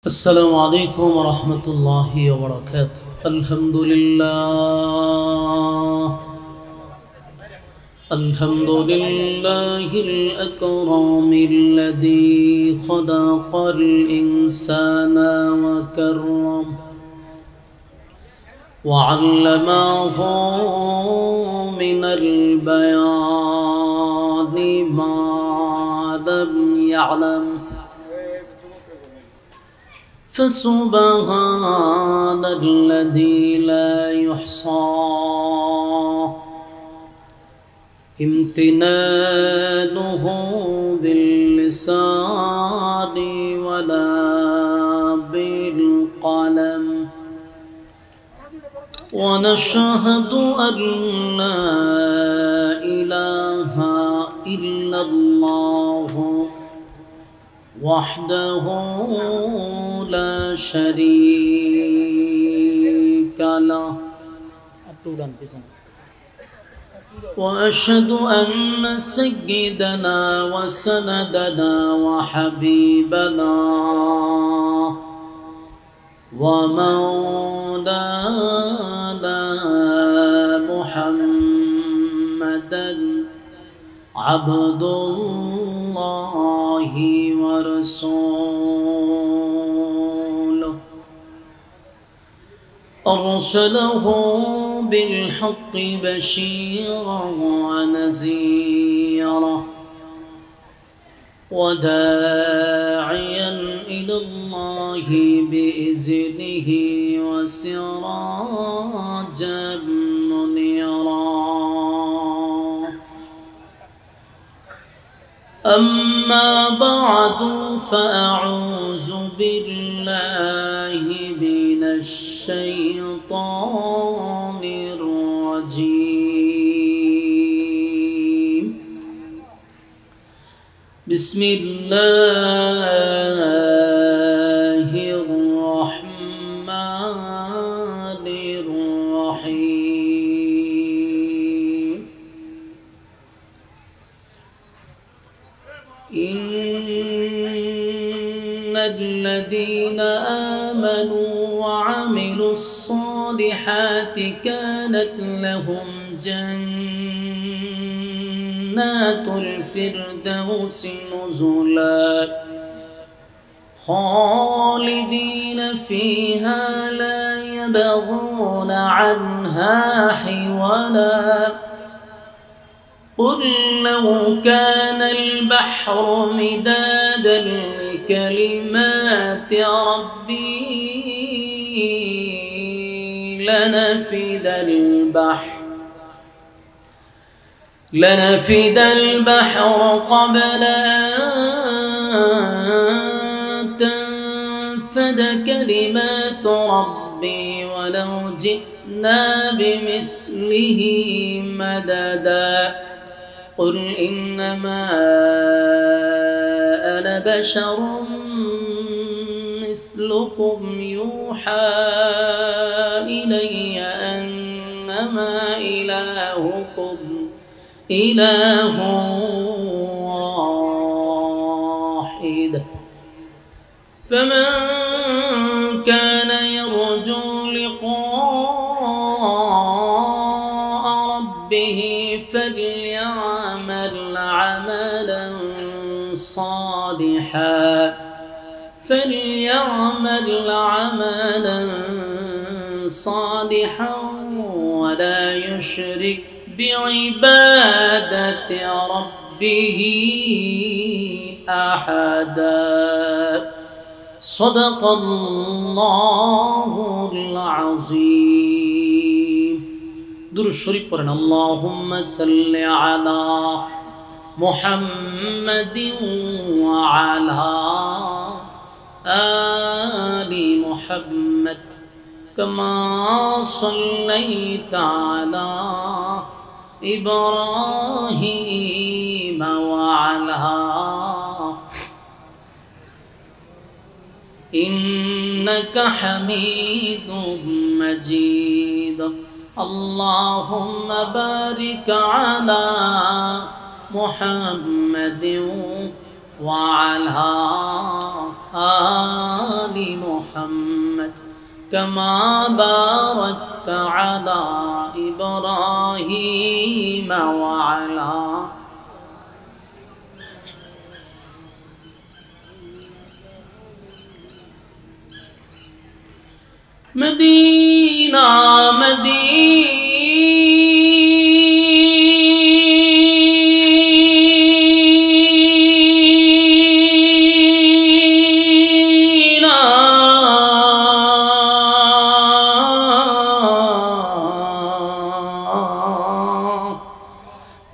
السلام عليكم ورحمة الله وبركاته. الحمد لله الأكرم الذي خلق الإنسان وكرم وعلمه من البيان ما لم يعلم فسبحان الذي لا يحصى امتنانه باللسان ولا بالقلم ونشهد أن لا إله إلا الله وحده لا شريك له وأشهد أن سيدنا وسندنا وحبيبنا ومولانا محمدا عبد الله ورسوله أرسله بالحق بشيرا ونذيرا وداعيا إلى الله بإذنه وسراجا منيرا. أما بعد فأعوذ بالله من الشيطان الرجيم. بسم الله الرحمن الرحيم. إن الذين آمنوا وعملوا الصالحات كانت لهم جنات الفردوس نزلا خالدين فيها لا يبغون عنها حولا. قل لو كان البحر مدادا لكلمات ربي لنفد البحر قبل أن تنفد كلمات ربي ولو جئنا بمثله مددا. قل إنما أنا بشر مثلكم يوحى إلي أنما إلهكم إله واحد. فمن كان يرجو لقاء ربه فليعمل عملا صالحا ولا يشرك بعبادة ربه أحدا. صدق الله العظيم. درود شريف পড়েন। اللهم صل على محمد وعلى آل محمد كما صليت على إبراهيم وعلى إنك حميد مجيد. اللهم بارك على محمد وعلى آل محمد كما باركت على إبراهيم وعلى مدینہ مدینہ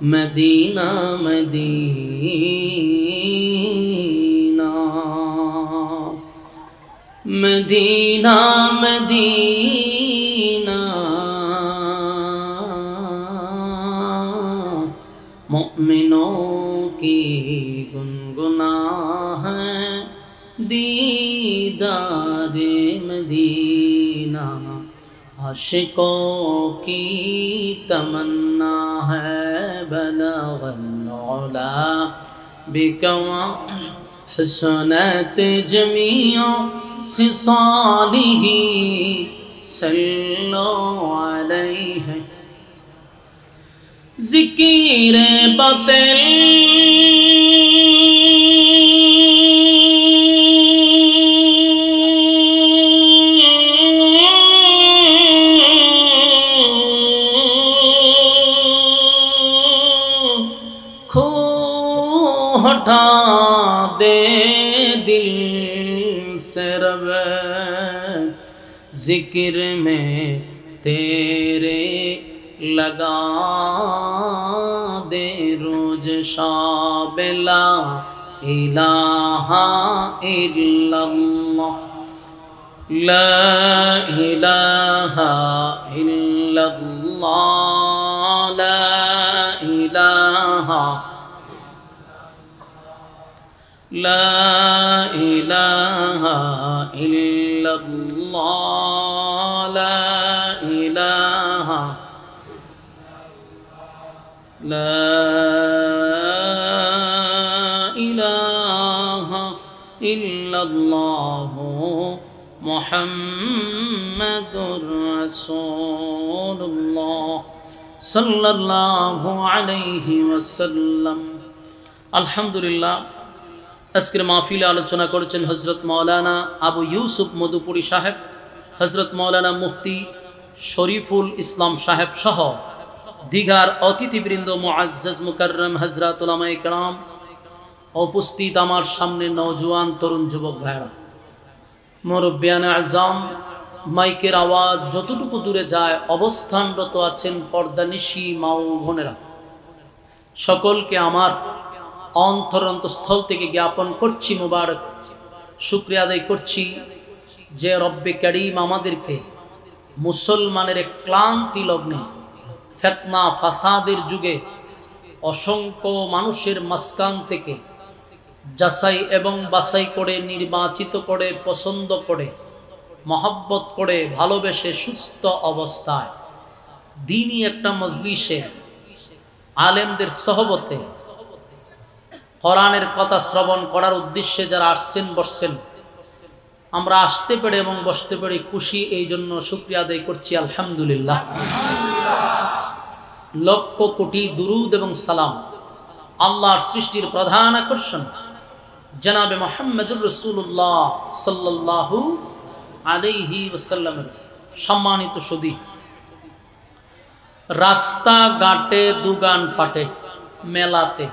مدینہ مدینہ مدینہ مومنوں کی گنگنا ہے دیدار مدینہ عاشقوں کی تمنا ہے بلغ العلا بکوا حسنت جمیع خصاله صلوا علیہ ذکر باطل کھو ہٹا دے دل سے رب ذکر میں تیرے لگا دے روز شاب لا الہ الا اللہ لا الہ الا اللہ لا الہ لا الہ الا اللہ لا الہ لا الہ الا اللہ محمد رسول اللہ صلی اللہ علیہ وسلم আলহামদুলিল্লাহ আজকের মাহফিলে আলোচনা করেছেন হযরত মাওলানা আবু ইউসুফ মধুপুরী সাহেব হযরত মাওলানা মুফতি শরীফুল ইসলাম সাহেব সহ দীঘার অতিথিবৃন্দ মুআজ্জাজ মুকাররম হযরত উলামায়ে কেরাম উপস্থিত আমার সামনে নওজোয়ান তরুণ যুবক ভাইরা মুরব্বিয়ানে আযম মাইকের আওয়াজ যতটুকু দূরে যায় অবস্থানরত আছেন পর্দানিশী মা ও বোনেরা সকলকে আমার অন্তরন্তস্থল থেকে জ্ঞাপন করছি মুবারক শুকরিয়া আদায় করছি যে রব্বে কারীম আমাদেরকে মুসলমানের এক ক্লান্তি লগ্নে ফিতনা ফাসাদের যুগে অসংখ্য মানুষের মাসকান থেকে যাচাই এবং বাছাই করে নির্বাচিত করে পছন্দ করে মহব্বত করে ভালোবেসে সুস্থ অবস্থায় দ্বীনি একটা মজলিসে আলেমদের সহবতে কোরআনের কথা শ্রবণ করার উদ্দেশ্যে যারা আসছেন বসছেন আমরা আসতে পেরে এবং বসতে পেরে খুশি এই জন্য শুকরিয়া আদায় করছি আলহামদুলিল্লাহ লক্ষ কোটি দুরুদ এবং সালাম আল্লাহর সৃষ্টির প্রধান আকর্ষণ জনাবে মুহাম্মদুর রাসূলুল্লাহ সাল্লাল্লাহু আলাইহি ওয়াসাল্লামের সম্মানিত সুধী রাস্তা ঘাটে দোকান পাটে মেলাতে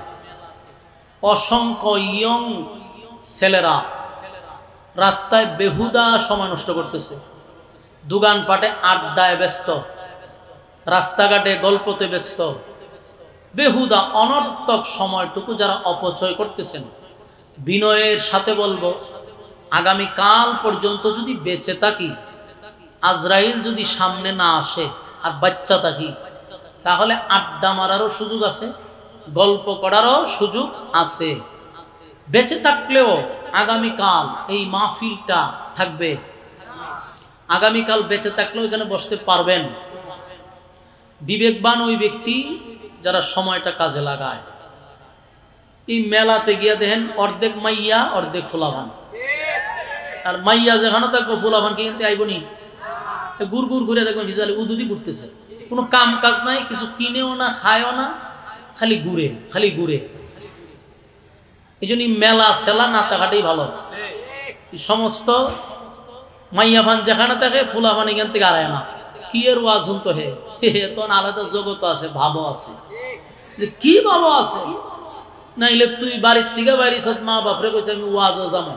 অসংখ্য ইয়ং ছেলেরা রাস্তায় বেহুদা সময় নষ্ট করতেছে দোকান পাটে আড্ডায় ব্যস্ত রাস্তাঘাটে গল্পতে ব্যস্ত বেহুদা অনর্থক সময়টুকু যারা অপচয় করতেছেন বিনয়ের সাথে বলবো আগামী কাল পর্যন্ত যদি বেঁচে থাকি আজরাইল যদি সামনে না আসে আর বাচ্চা থাকি তাহলে আড্ডা মারারও সুযোগ আছে গল্প করারও সুযোগ আছে বেঁচে থাকলেও আগামী কাল এই মাহফিলটা থাকবে আগামী কাল বেঁচে থাকলেও এখানে বসতে পারবেন বিবেকবান ওই ব্যক্তি যারা সময়টা কাজে লাগায় এই মেলাতে গিয়ে দেখেন অর্ধেক মাইয়া অর্ধেক খোলাবান আর মাইয়া যেখানে থাকবো ফুলাফান কি কিনতে আইব নি, গুড় গুড় ঘুরে দেখবেন ভিজালি উদুদি ঘুরতেছে, কোনো কাম কাজ নাই, কিছু কিনেও না খায়ও না, খালি ঘুরে খালি ঘুরে। এই জন্য মেলা সেলা না থাকাটাই ভালো। সমস্ত মাইয়াফান যেখানে থাকে ফুলাফান এখান থেকে আড়ায় না, কি এর ওয়াজ শুনতো হে, তখন আলাদা জগৎ আছে, ভাবও আছে, যে কি ভাবও আছে। নাইলে তুই বাড়ির থেকে বাইরিস, মা বাপরে কইছে আমি ওয়াজও যাবো,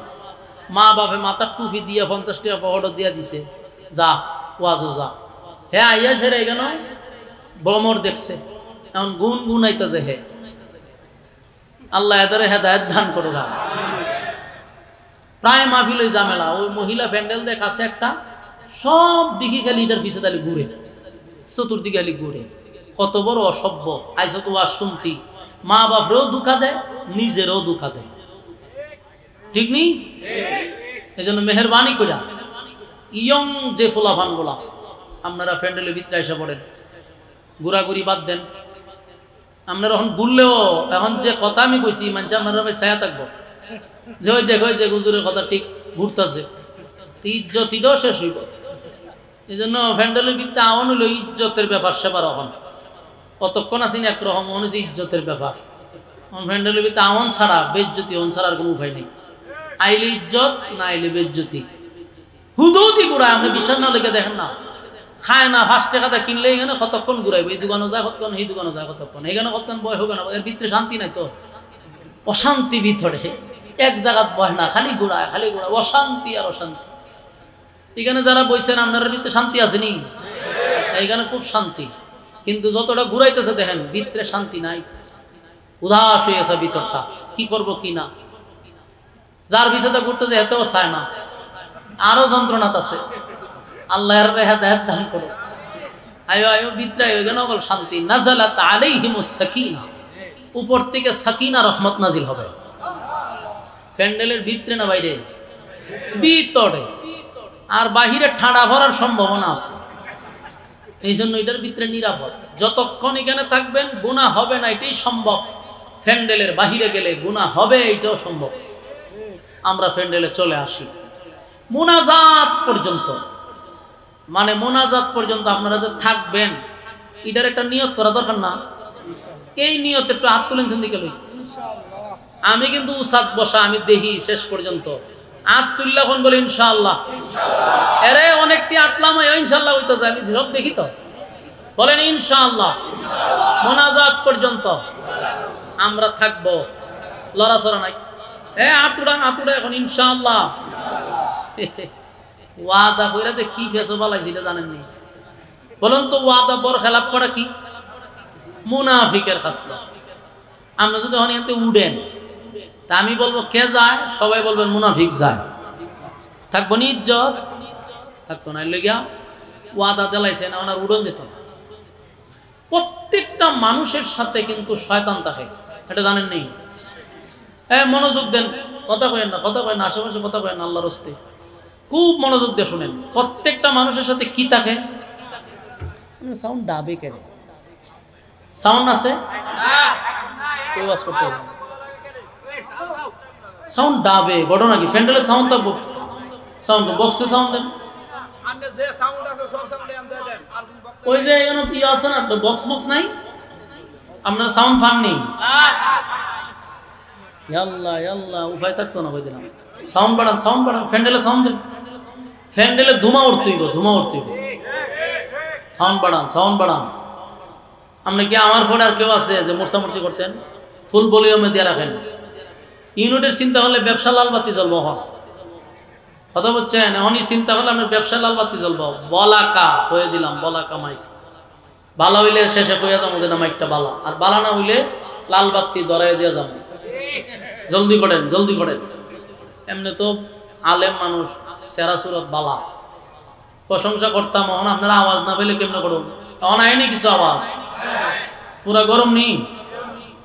মা বাপে মাথার টুপি দিয়ে 50 টাকা পকেটও দিয়া দিছে, যা ওয়াজও যা। হে আইয়া সেরে এখানে ভ্রমর দেখছে, এখন গুন গুনাইতেছে হে। আল্লাহ এদারে হেদায়েত দান করো। প্রায় মাহফিলে ঝামেলা, ওই মহিলা প্যান্ডেল দেখ আছে একটা, সব দিকে খালি এটার পিছে তাহলে ঘুরে, চতুর্দিকে খালি ঘুরে। কত বড় অসভ্য। আইসো তো ওয়াজ শুনতি, মা বাপরেও দুঃখা দেয়, নিজেরও দুঃখা দেয়, ঠিক নেই? এই জন্য মেহরবানি কইরা ইয়ং যে ফুলাফান গুলা আপনারা প্যান্ডেলের ভিতরে এসে পড়েন, ঘুরাঘুরি বাদ দেন। আপনারা এখন ঘুরলেও এখন যে কথা আমি কইছি মানছে আপনারা ভাই ছায়া থাকবো, যে ওই দেখো যে হুজুরের কথা ঠিক ঘুরতেছে, ইজ্জতিটাও শেষ হইব। এই জন্য প্যান্ডেলের ভিতরে আওয়ান হইল ইজ্জতের ব্যাপার, সেবার এখন কতক্ষণ আছেন একরকম মনে হচ্ছে ইজ্জতের ব্যাপার। প্যান্ডেলের ভিতরে আওয়ান ছাড়া বেজ্জতি, অন ছাড়ার কোনো উপায় নেই। আইলে ইজ্জত, না আইলে বেজ্জতি। হুদুদি ঘুরায়, আপনি বিশ্বাস না লেগে দেখেন না, খায় না, 5 টাকাটা কিনলে এখানে কতক্ষণ ঘুরাইবে, এই দোকানও যায় কতক্ষণ, এই দোকানও যায় কতক্ষণ, এখানে কতক্ষণ বয় হোক না, এর ভিতরে শান্তি নাই তো, অশান্তি ভিতরে, এক জায়গাত বয় না, খালি ঘুরায় খালি ঘুরায়, অশান্তি আর অশান্তি। এখানে যারা বইছেন আপনার ভিতরে শান্তি আসেনি, এইখানে খুব শান্তি, কিন্তু যতটা ঘুরাইতেছে দেখেন ভিতরে শান্তি নাই, উদাস হয়ে গেছে ভিতরটা, কি করব কি না। যার পিছনে ঘুরতেছে এতেও চায় না, আরো যন্ত্রণাত আছে। আল্লাহর হেদায়েত দান করো। আয়ো আয়ো ভিতরে এখানে বল শান্তি। নাযালাত আলাইহিমুস সাকিনা, উপর থেকে সাকিনা রহমত নাজিল হবে। প্যান্ডেলের ভিতরে না বাইরে, ভিতরে। আর বাহিরে ঠান্ডা ভরার সম্ভাবনা আছে, এই জন্য এটার ভিতরে নিরাপদ। যতক্ষণ এখানে থাকবেন গুনাহ হবে না, এটাই সম্ভব। প্যান্ডেলের বাহিরে গেলে গুনাহ হবে, এইটাও সম্ভব। আমরা প্যান্ডেলে চলে আসি মোনাজাত পর্যন্ত, মানে মোনাজাত পর্যন্ত আপনারা যে থাকবেন, এটার একটা নিয়ত করা দরকার না? এই নিয়তে একটু হাত তুলেছেন দিকে লই। আমি কিন্তু উসাদ বসা, আমি দেখি শেষ পর্যন্ত হাত তুললে এখন বলে ইনশাআল্লাহ, এরে অনেকটি আটলাম ইনশাআল্লাহ হইতে যায়, আমি সব দেখি তো, বলেন ইনশাআল্লাহ। মোনাজাত পর্যন্ত আমরা থাকবো, লড়াচড়া নাই। আতুড়ান আতুড়া এখন ইনশাআল্লাহ। ওয়াদা কইরা যে কি ফেসো বালাইছি এটা জানেননি? বলুন তো, ওয়াদা বড় খেলাপ করা কি? মুনাফিকের খাসলা। আমরা যদি এখন এখান থেকে উড়েন, তা আমি বলবো কে যায়, সবাই বলবেন মুনাফিক যায়, থাকবো নি ইজ্জত? থাকতো না। লেগিয়া ওয়াদা দেলাইছেন, আমার উড়ন যেত না। প্রত্যেকটা মানুষের সাথে কিন্তু শয়তান থাকে, এটা জানেন নেই? মনোযোগ দেন, কথা কয়েন না, কথা কয়েন না, আশেপাশে কথা কয়েন না, আল্লাহর হস্তে খুব মনোযোগ দিয়ে শুনেন। প্রত্যেকটা মানুষের সাথে কি থাকে? সাউন্ড ডাবে কেন? সাউন্ড আছে? সাউন্ড ডাবে ঘটনা কি? ফ্যান্ডেলে সাউন্ড থাকবো, সাউন্ড বক্সে সাউন্ড দেন। ওই যে ইয়ে আছে না, বক্স বক্স নাই, আপনার সাউন্ড ফান নেই। আল্লাহ আল্লাহ, উপায় থাকতো না, বই দিলাম। সাউন্ড বাড়ান, সাউন্ড বাড়ান, ফ্যান্ডেলে সাউন্ড দেন। ফ্যান্ডেলে ধুমা উঠতেইব, ধুমা উঠতেইব। সাউন্ড বাড়ান, সাউন্ড বাড়ান। আপনি কি আমার ফোন আর কেউ আছে যে মোর্চামুর্চি করতেন? ফুল ভলিউমে দিয়ে রাখেন। ইউনিটের চিন্তা হলে ব্যবসা লাল বাতি জ্বলবো, কথা বলছেন? এমনই চিন্তা হলে আপনার ব্যবসা লাল বাতি জ্বলবো। বলাকা হয়ে দিলাম, বলাকা মাইক। বালা হইলে শেষে কইয়া যাবো যে না মাইকটা বালা, আর বালা না হইলে লাল বাতি ধরাই দিয়া যাবো। জলদি করেন, জলদি করেন। এমনি তো আলেম মানুষ, সেরা সুরত বালা, প্রশংসা করতাম। এখন আপনারা আওয়াজ না পেলে কেমনে করুন? এখন আয়নি কিছু আওয়াজ, পুরা গরম নেই।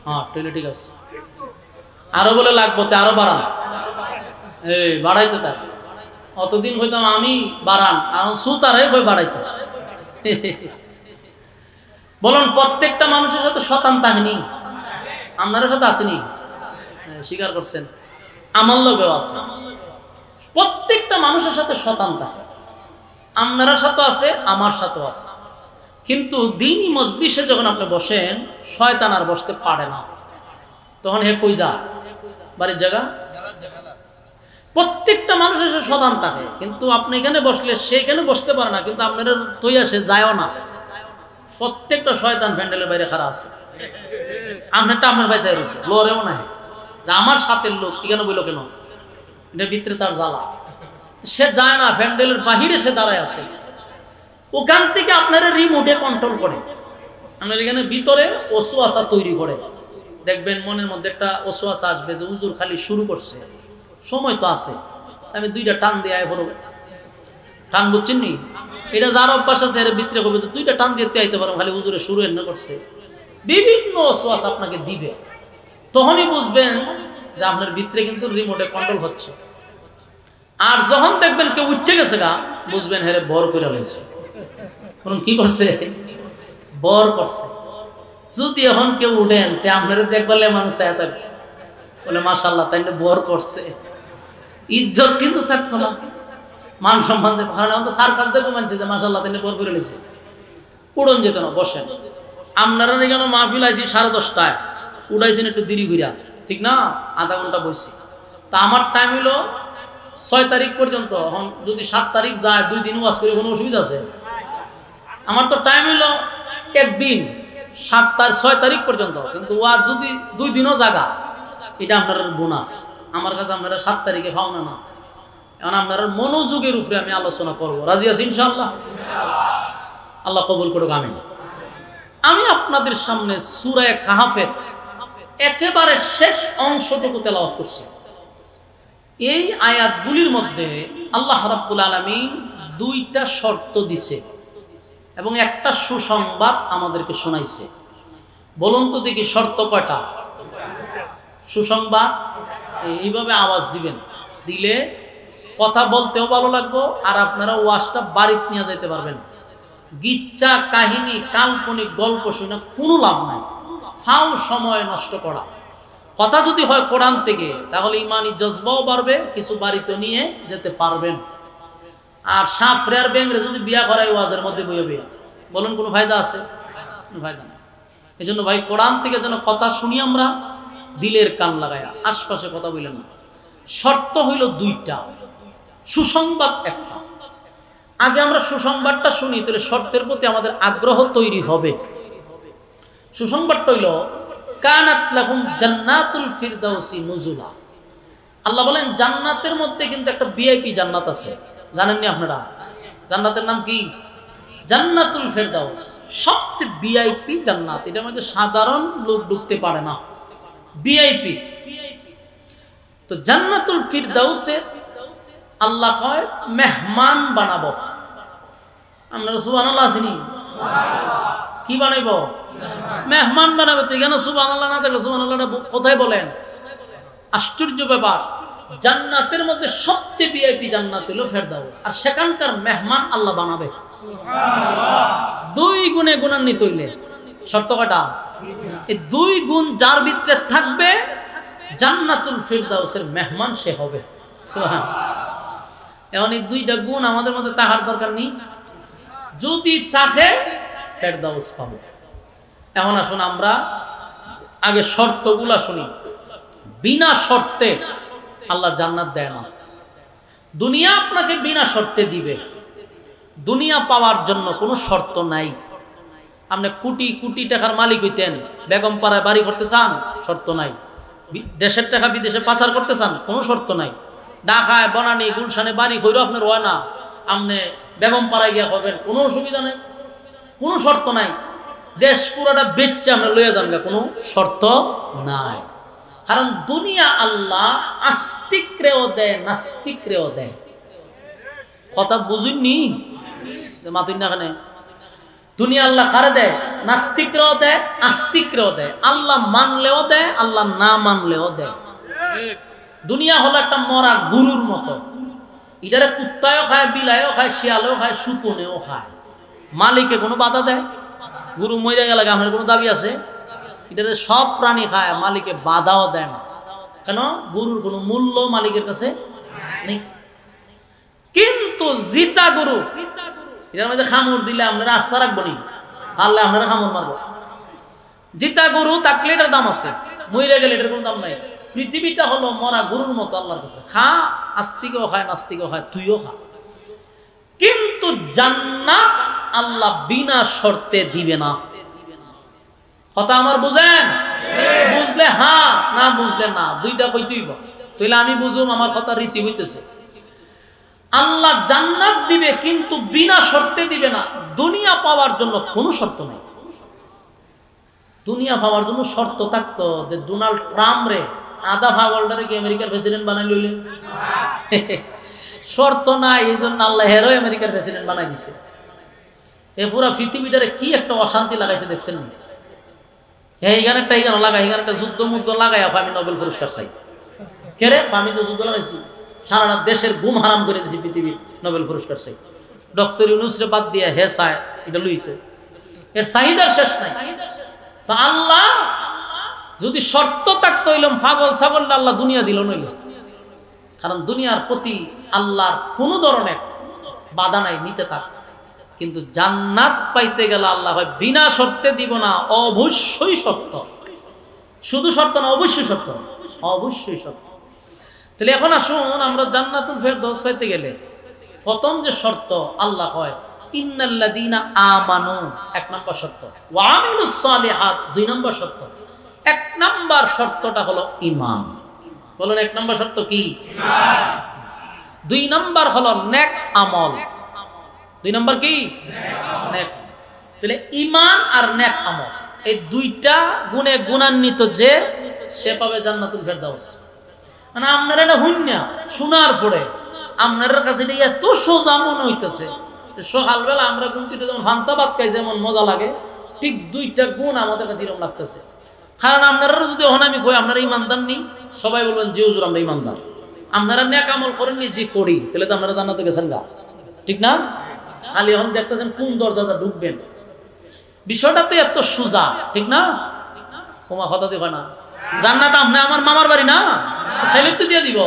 হ্যাঁ টেলে ঠিক আছে। আরো বলে লাগবো, আরো বাড়ান, এই বাড়াইতে তাই। অতদিন হইতাম আমি বাড়ান, এখন সুতারাই হয়ে বাড়াইতো। বলুন, প্রত্যেকটা মানুষের সাথে শতান তাহনি, আপনার সাথে আসেনি? স্বীকার করছেন? আমার লোকেও আছে। প্রত্যেকটা মানুষের সাথে শয়তান থাকে, আপনার সাথে আছে, আমার সাথেও আছে। কিন্তু দ্বীনি মজলিসে যখন আপনি বসেন, শয়তান আর বসতে পারে না। তখন হে কই যা, বাড়ির জায়গা। প্রত্যেকটা মানুষের সাথে শয়তান থাকে, কিন্তু আপনি এখানে বসলে সেইখানে বসতে পারে না, কিন্তু আপনার তৈ আসে যায়ও না। প্রত্যেকটা শয়তান প্যান্ডেলের বাইরে খাড়া আছে, আপনারটা আপনার বাইরে রয়েছে, লড়েও নাই যে আমার সাথে লোক এখানে বইল কেন, এটা ভিতরে তার জ্বালা, সে যায় না, প্যান্ডেলের বাহিরে সে দাঁড়ায় আছে। ওখান থেকে আপনারা রিমোটে কন্ট্রোল করে আপনার এখানে ভিতরে ওসওয়াসা তৈরি করে। দেখবেন মনের মধ্যে একটা ওসওয়াসা আসবে যে হুজুর খালি শুরু করছে, সময় তো আছে, আমি দুইটা টান দিয়ে আয় পড়ব। টান বুঝছেন নি, এটা যার অভ্যাস আছে এর ভিতরে করবে, দুইটা টান দিয়ে আইতে পারো, খালি হুজুরে শুরু এনে করছে। বিভিন্ন ওসওয়াসা আপনাকে দিবে, তখনই বুঝবেন যে আপনার ভিতরে কিন্তু রিমোটে কন্ট্রোল হচ্ছে। আর যখন দেখবেন কেউ উঠে গেছে গা, বুঝবেন হেরে বর করে রয়েছে, কি করছে, বর করছে। যদি এখন কেউ উঠেন তে আপনারা দেখবলে মানুষ বলে মাশাআল্লাহ তাই বর করছে, ইজ্জত কিন্তু থাকতো না, মান সম্মান তো সার কাজ দেখবো মানছে যে মাশাআল্লাহ তাই বর করে নিয়েছে, উড়ন যেত না। বসেন, আপনারা এখানে মাহফিল আইছি 10:30টায়, উড়াইছেন একটু দেরি করিয়া, ঠিক না, আধা ঘন্টা বসছি। তা আমার টাইম হলো 6 তারিখ পর্যন্ত। এখন যদি 7 তারিখ যায়, 2 দিন ওয়াজ করে কোনো অসুবিধা আছে? আমার তো টাইম হইল একদিন, 6 তারিখ পর্যন্ত, কিন্তু ওয়াজ যদি 2 দিনও জাগা, এটা আপনার বোনাস। আমার কাছে আপনারা 7 তারিখে পাওনা না। এখন আপনার মনোযোগের উপরে আমি আলোচনা করব, রাজি আছি ইনশাআল্লাহ? আল্লাহ কবুল করুক, আমিন। আমি আপনাদের সামনে সূরা কাহফের একেবারে শেষ অংশটুকু তেলাওয়াত করছি। এই আয়াতগুলির মধ্যে আল্লাহ রাব্বুল আলামিন 2টা শর্ত দিছে এবং একটা সুসংবাদ আমাদেরকে শোনাইছে। বলুন তো দেখি শর্ত কয়টা? সুসংবাদ এইভাবে আওয়াজ দিবেন, দিলে কথা বলতেও ভালো লাগবে, আর আপনারা ওয়াজটা বাড়িতে নিয়ে যেতে পারবেন। গিচ্ছা কাহিনী কাল্পনিক গল্প শুনে কোনো লাভ নাই, ফাও সময় নষ্ট করা। কথা যদি হয় কোরআন থেকে, তাহলে ইমানি জজবাও বাড়বে, কিছু বাড়িতে নিয়ে যেতে পারবেন। আর সাপ ফ্রেয়ার ব্যাংরে যদি বিয়া করায় ওয়াজের মধ্যে বইয়ে বিয়া, বলুন কোনো ফায়দা আছে? ফায়দা নেই। এই জন্য ভাই কোরআন থেকে যেন কথা শুনি আমরা দিলের কান লাগায়া, আশপাশে কথা বললেন না। শর্ত হইল 2টা, সুসংবাদ একটা। আগে আমরা সুসংবাদটা শুনি, তাহলে শর্তের প্রতি আমাদের আগ্রহ তৈরি হবে। সুসংবাদটা হইল কানাত লাকুম জান্নাতুল ফিরদাউসি নুজুলা। আল্লাহ বলেন জান্নাতের মধ্যে কিন্তু একটা ভিআইপি জান্নাত আছে, জানেননি আপনারা? জান্নাতের নাম কি? জান্নাতুল ফিরদাউস, সবচেয়ে ভিআইপি জান্নাত। এটার মধ্যে সাধারণ লোক ঢুকতে পারে না, ভিআইপি। তো জান্নাতুল ফিরদাউসে আল্লাহ কয় মেহমান বানাবো। আপনারা সুবহানাল্লাহ আসেনি? কি বানাইব? মেহমান বানাবে। তো এখানে সুবহানাল্লাহ না থাকলে সুবহানাল্লাহটা কোথায় বলেন? আশ্চর্য ব্যাপার, জান্নাতের মধ্যে সবচেয়ে ভিআইপি জান্নাত হলো ফেরদাউস, আর সেখানকার মেহমান আল্লাহ বানাবে। 2 গুণে গুণান্বিত হইলে শর্ত কটা? এই 2 গুণ যার ভিতরে থাকবে, জান্নাতুল ফিরদাউসের মেহমান সে হবে। সুবহানাল্লাহ। এখন এই 2টা গুণ আমাদের মধ্যে তাহার দরকার নেই, যদি থাকে ফেরদাউস পাবো। এখন আসুন আমরা আগে শর্তগুলা শুনি। বিনা শর্তে আল্লাহ জান্নাত দেয় না। দুনিয়া আপনাকে বিনা শর্তে দিবে। দুনিয়া পাওয়ার জন্য কোনো শর্ত নাই। আপনি কোটি কোটি টাকার মালিক হইতেন, বেগম পাড়ায় বাড়ি করতে চান, শর্ত নাই। দেশের টাকা বিদেশে পাচার করতে চান, কোনো শর্ত নাই। ঢাকায় বনানী গুলশানে বাড়ি কইরো আপনার হয় না, আপনি বেগম পাড়ায় গিয়া করবেন, কোনো অসুবিধা নাই, কোনো শর্ত নাই। দেশ পুরোটা বেচছে আপনি লইয়া যান, কোনো শর্ত নাই। কারণ দুনিয়া আল্লাহ আস্তিকরেও দেয়, নাস্তিকরেও দেয়। কথা বুঝুননি? মাতুন না কেন? দুনিয়া আল্লাহ কারে দেয়? নাস্তিকরেও দেয়, আস্তিকরেও দেয়। আল্লাহ মানলেও দেয়, আল্লাহ না মানলেও দেয়। দুনিয়া হলো একটা মরা গরুর মতো, এটারে কুত্তায়ও খায়, বিলায়ও খায়, শিয়ালেও খায়, সুপনেও খায়। মালিকে কোনো বাধা দেয়? গরু মরে গেলে আমার কোনো দাবি আছে? এটারে সব প্রাণী খায়, মালিকে বাধাও দেয় না। কেন? গরুর কোনো মূল্য মালিকের কাছে নেই। কিন্তু জিতা গরু এটার মধ্যে খামড় দিলে আপনারা আস্থা রাখবো নি, আল্লাহ আপনারা খামড় মারবো। জিতা গরু থাকলে এটার দাম আছে, মরে গেলে এটার কোনো দাম নাই। পৃথিবীটা হলো মরা গরুর মতো আল্লাহর কাছে, খা, আস্তিকেও খায় নাস্তিকেও খায়, তুইও খা। কিন্তু জান্নাত আল্লাহ বিনা শর্তে দিবে না। কথা আমার বুঝেন? বুঝলে হ্যাঁ, না বুঝলে না, দুইটা কইতেইব। তাইলে আমি বুঝুম আমার কথা রিসিভ হইতেছে। আল্লাহ জান্নাত দিবে কিন্তু বিনা শর্তে দিবে না। দুনিয়া পাওয়ার জন্য কোনো শর্ত নাই। দুনিয়া পাওয়ার জন্য শর্ত থাকতো যে ডোনাল্ড ট্রাম্প রে আধা ভাগলটারে কি আমেরিকার প্রেসিডেন্ট বানাই লইলে? শর্ত নাই, এই জন্য আল্লাহ হেরো আমেরিকার প্রেসিডেন্ট বানাই দিছে। এ পুরা পৃথিবীটারে কি একটা অশান্তি লাগাইছে দেখছেন? এইখানে একটা এইখানে লাগাই, এখানে একটা যুদ্ধ মুদ্ধ লাগাই আমি নোবেল পুরস্কার চাই। কে রে? আমি তো যুদ্ধ লাগাইছি, সারা দেশের ঘুম হারাম করে দিয়েছি, পৃথিবীর নোবেল পুরস্কার চাই। ডক্টর ইউনূসরে বাদ দিয়ে হে চায়, এটা লইত, এর চাহিদার শেষ নাই। তা আল্লাহ যদি শর্ত থাকতো হইলাম পাগল ছাগল, আল্লাহ দুনিয়া দিল নইল। কারণ দুনিয়ার প্রতি আল্লাহর কোনো ধরনের বাধা নাই, নিতে থাক। কিন্তু জান্নাত পাইতে গেলে আল্লাহ হয় বিনা শর্তে দিব না, অবশ্যই শর্ত। শুধু শর্ত না, অবশ্যই শর্ত, অবশ্যই শর্ত। তাহলে এখন আসুন আমরা জান্নাতুল ফেরদৌস পাইতে গেলে প্রথম যে শর্ত আল্লাহ হয় ইন্নাল্লাযীনা আমানু, এক নম্বর শর্ত, ওয়া আমিলুস সালিহাত, দুই নম্বর শর্ত। এক নম্বর শর্তটা হলো ঈমান। বলুন এক নম্বর শর্ত কি? ঈমান। দুই নম্বর হলো নেক আমল। দুই নম্বর কি? নেক। তাহলে ঈমান আর নেক আমল এই দুইটা গুণে গুণান্বিত যে সে পাবে জান্নাতুল ফেরদৌস। মানে আপনারা এটা হুন্না শোনার পরে আপনার কাছে এটা এত সোজা মনে হইতেছে, সকালবেলা আমরা গুনতিটা যেমন ভান্তা ভাত খাই যেমন মজা লাগে, ঠিক দুইটা গুণ আমাদের কাছে এরকম লাগতেছে। কারণ আপনারা যদি ওখানে আমি কই আপনারা ইমানদার নেই, সবাই বলবেন যে হুজুর আমরা ইমানদার। আপনারা নেক আমল করেননি, যে করি, তাহলে তো আপনারা জান্নাতে গেছেন গা, ঠিক না? খালি এখন দেখতেছেন কোন দরজাটা ঢুকবেন। বিষয়টা তো এত সোজা, ঠিক না? তোমার কথা দেখো না, জান্নাত আপনি আমার মামার বাড়ি না, ছেলে তো দিয়ে দিব।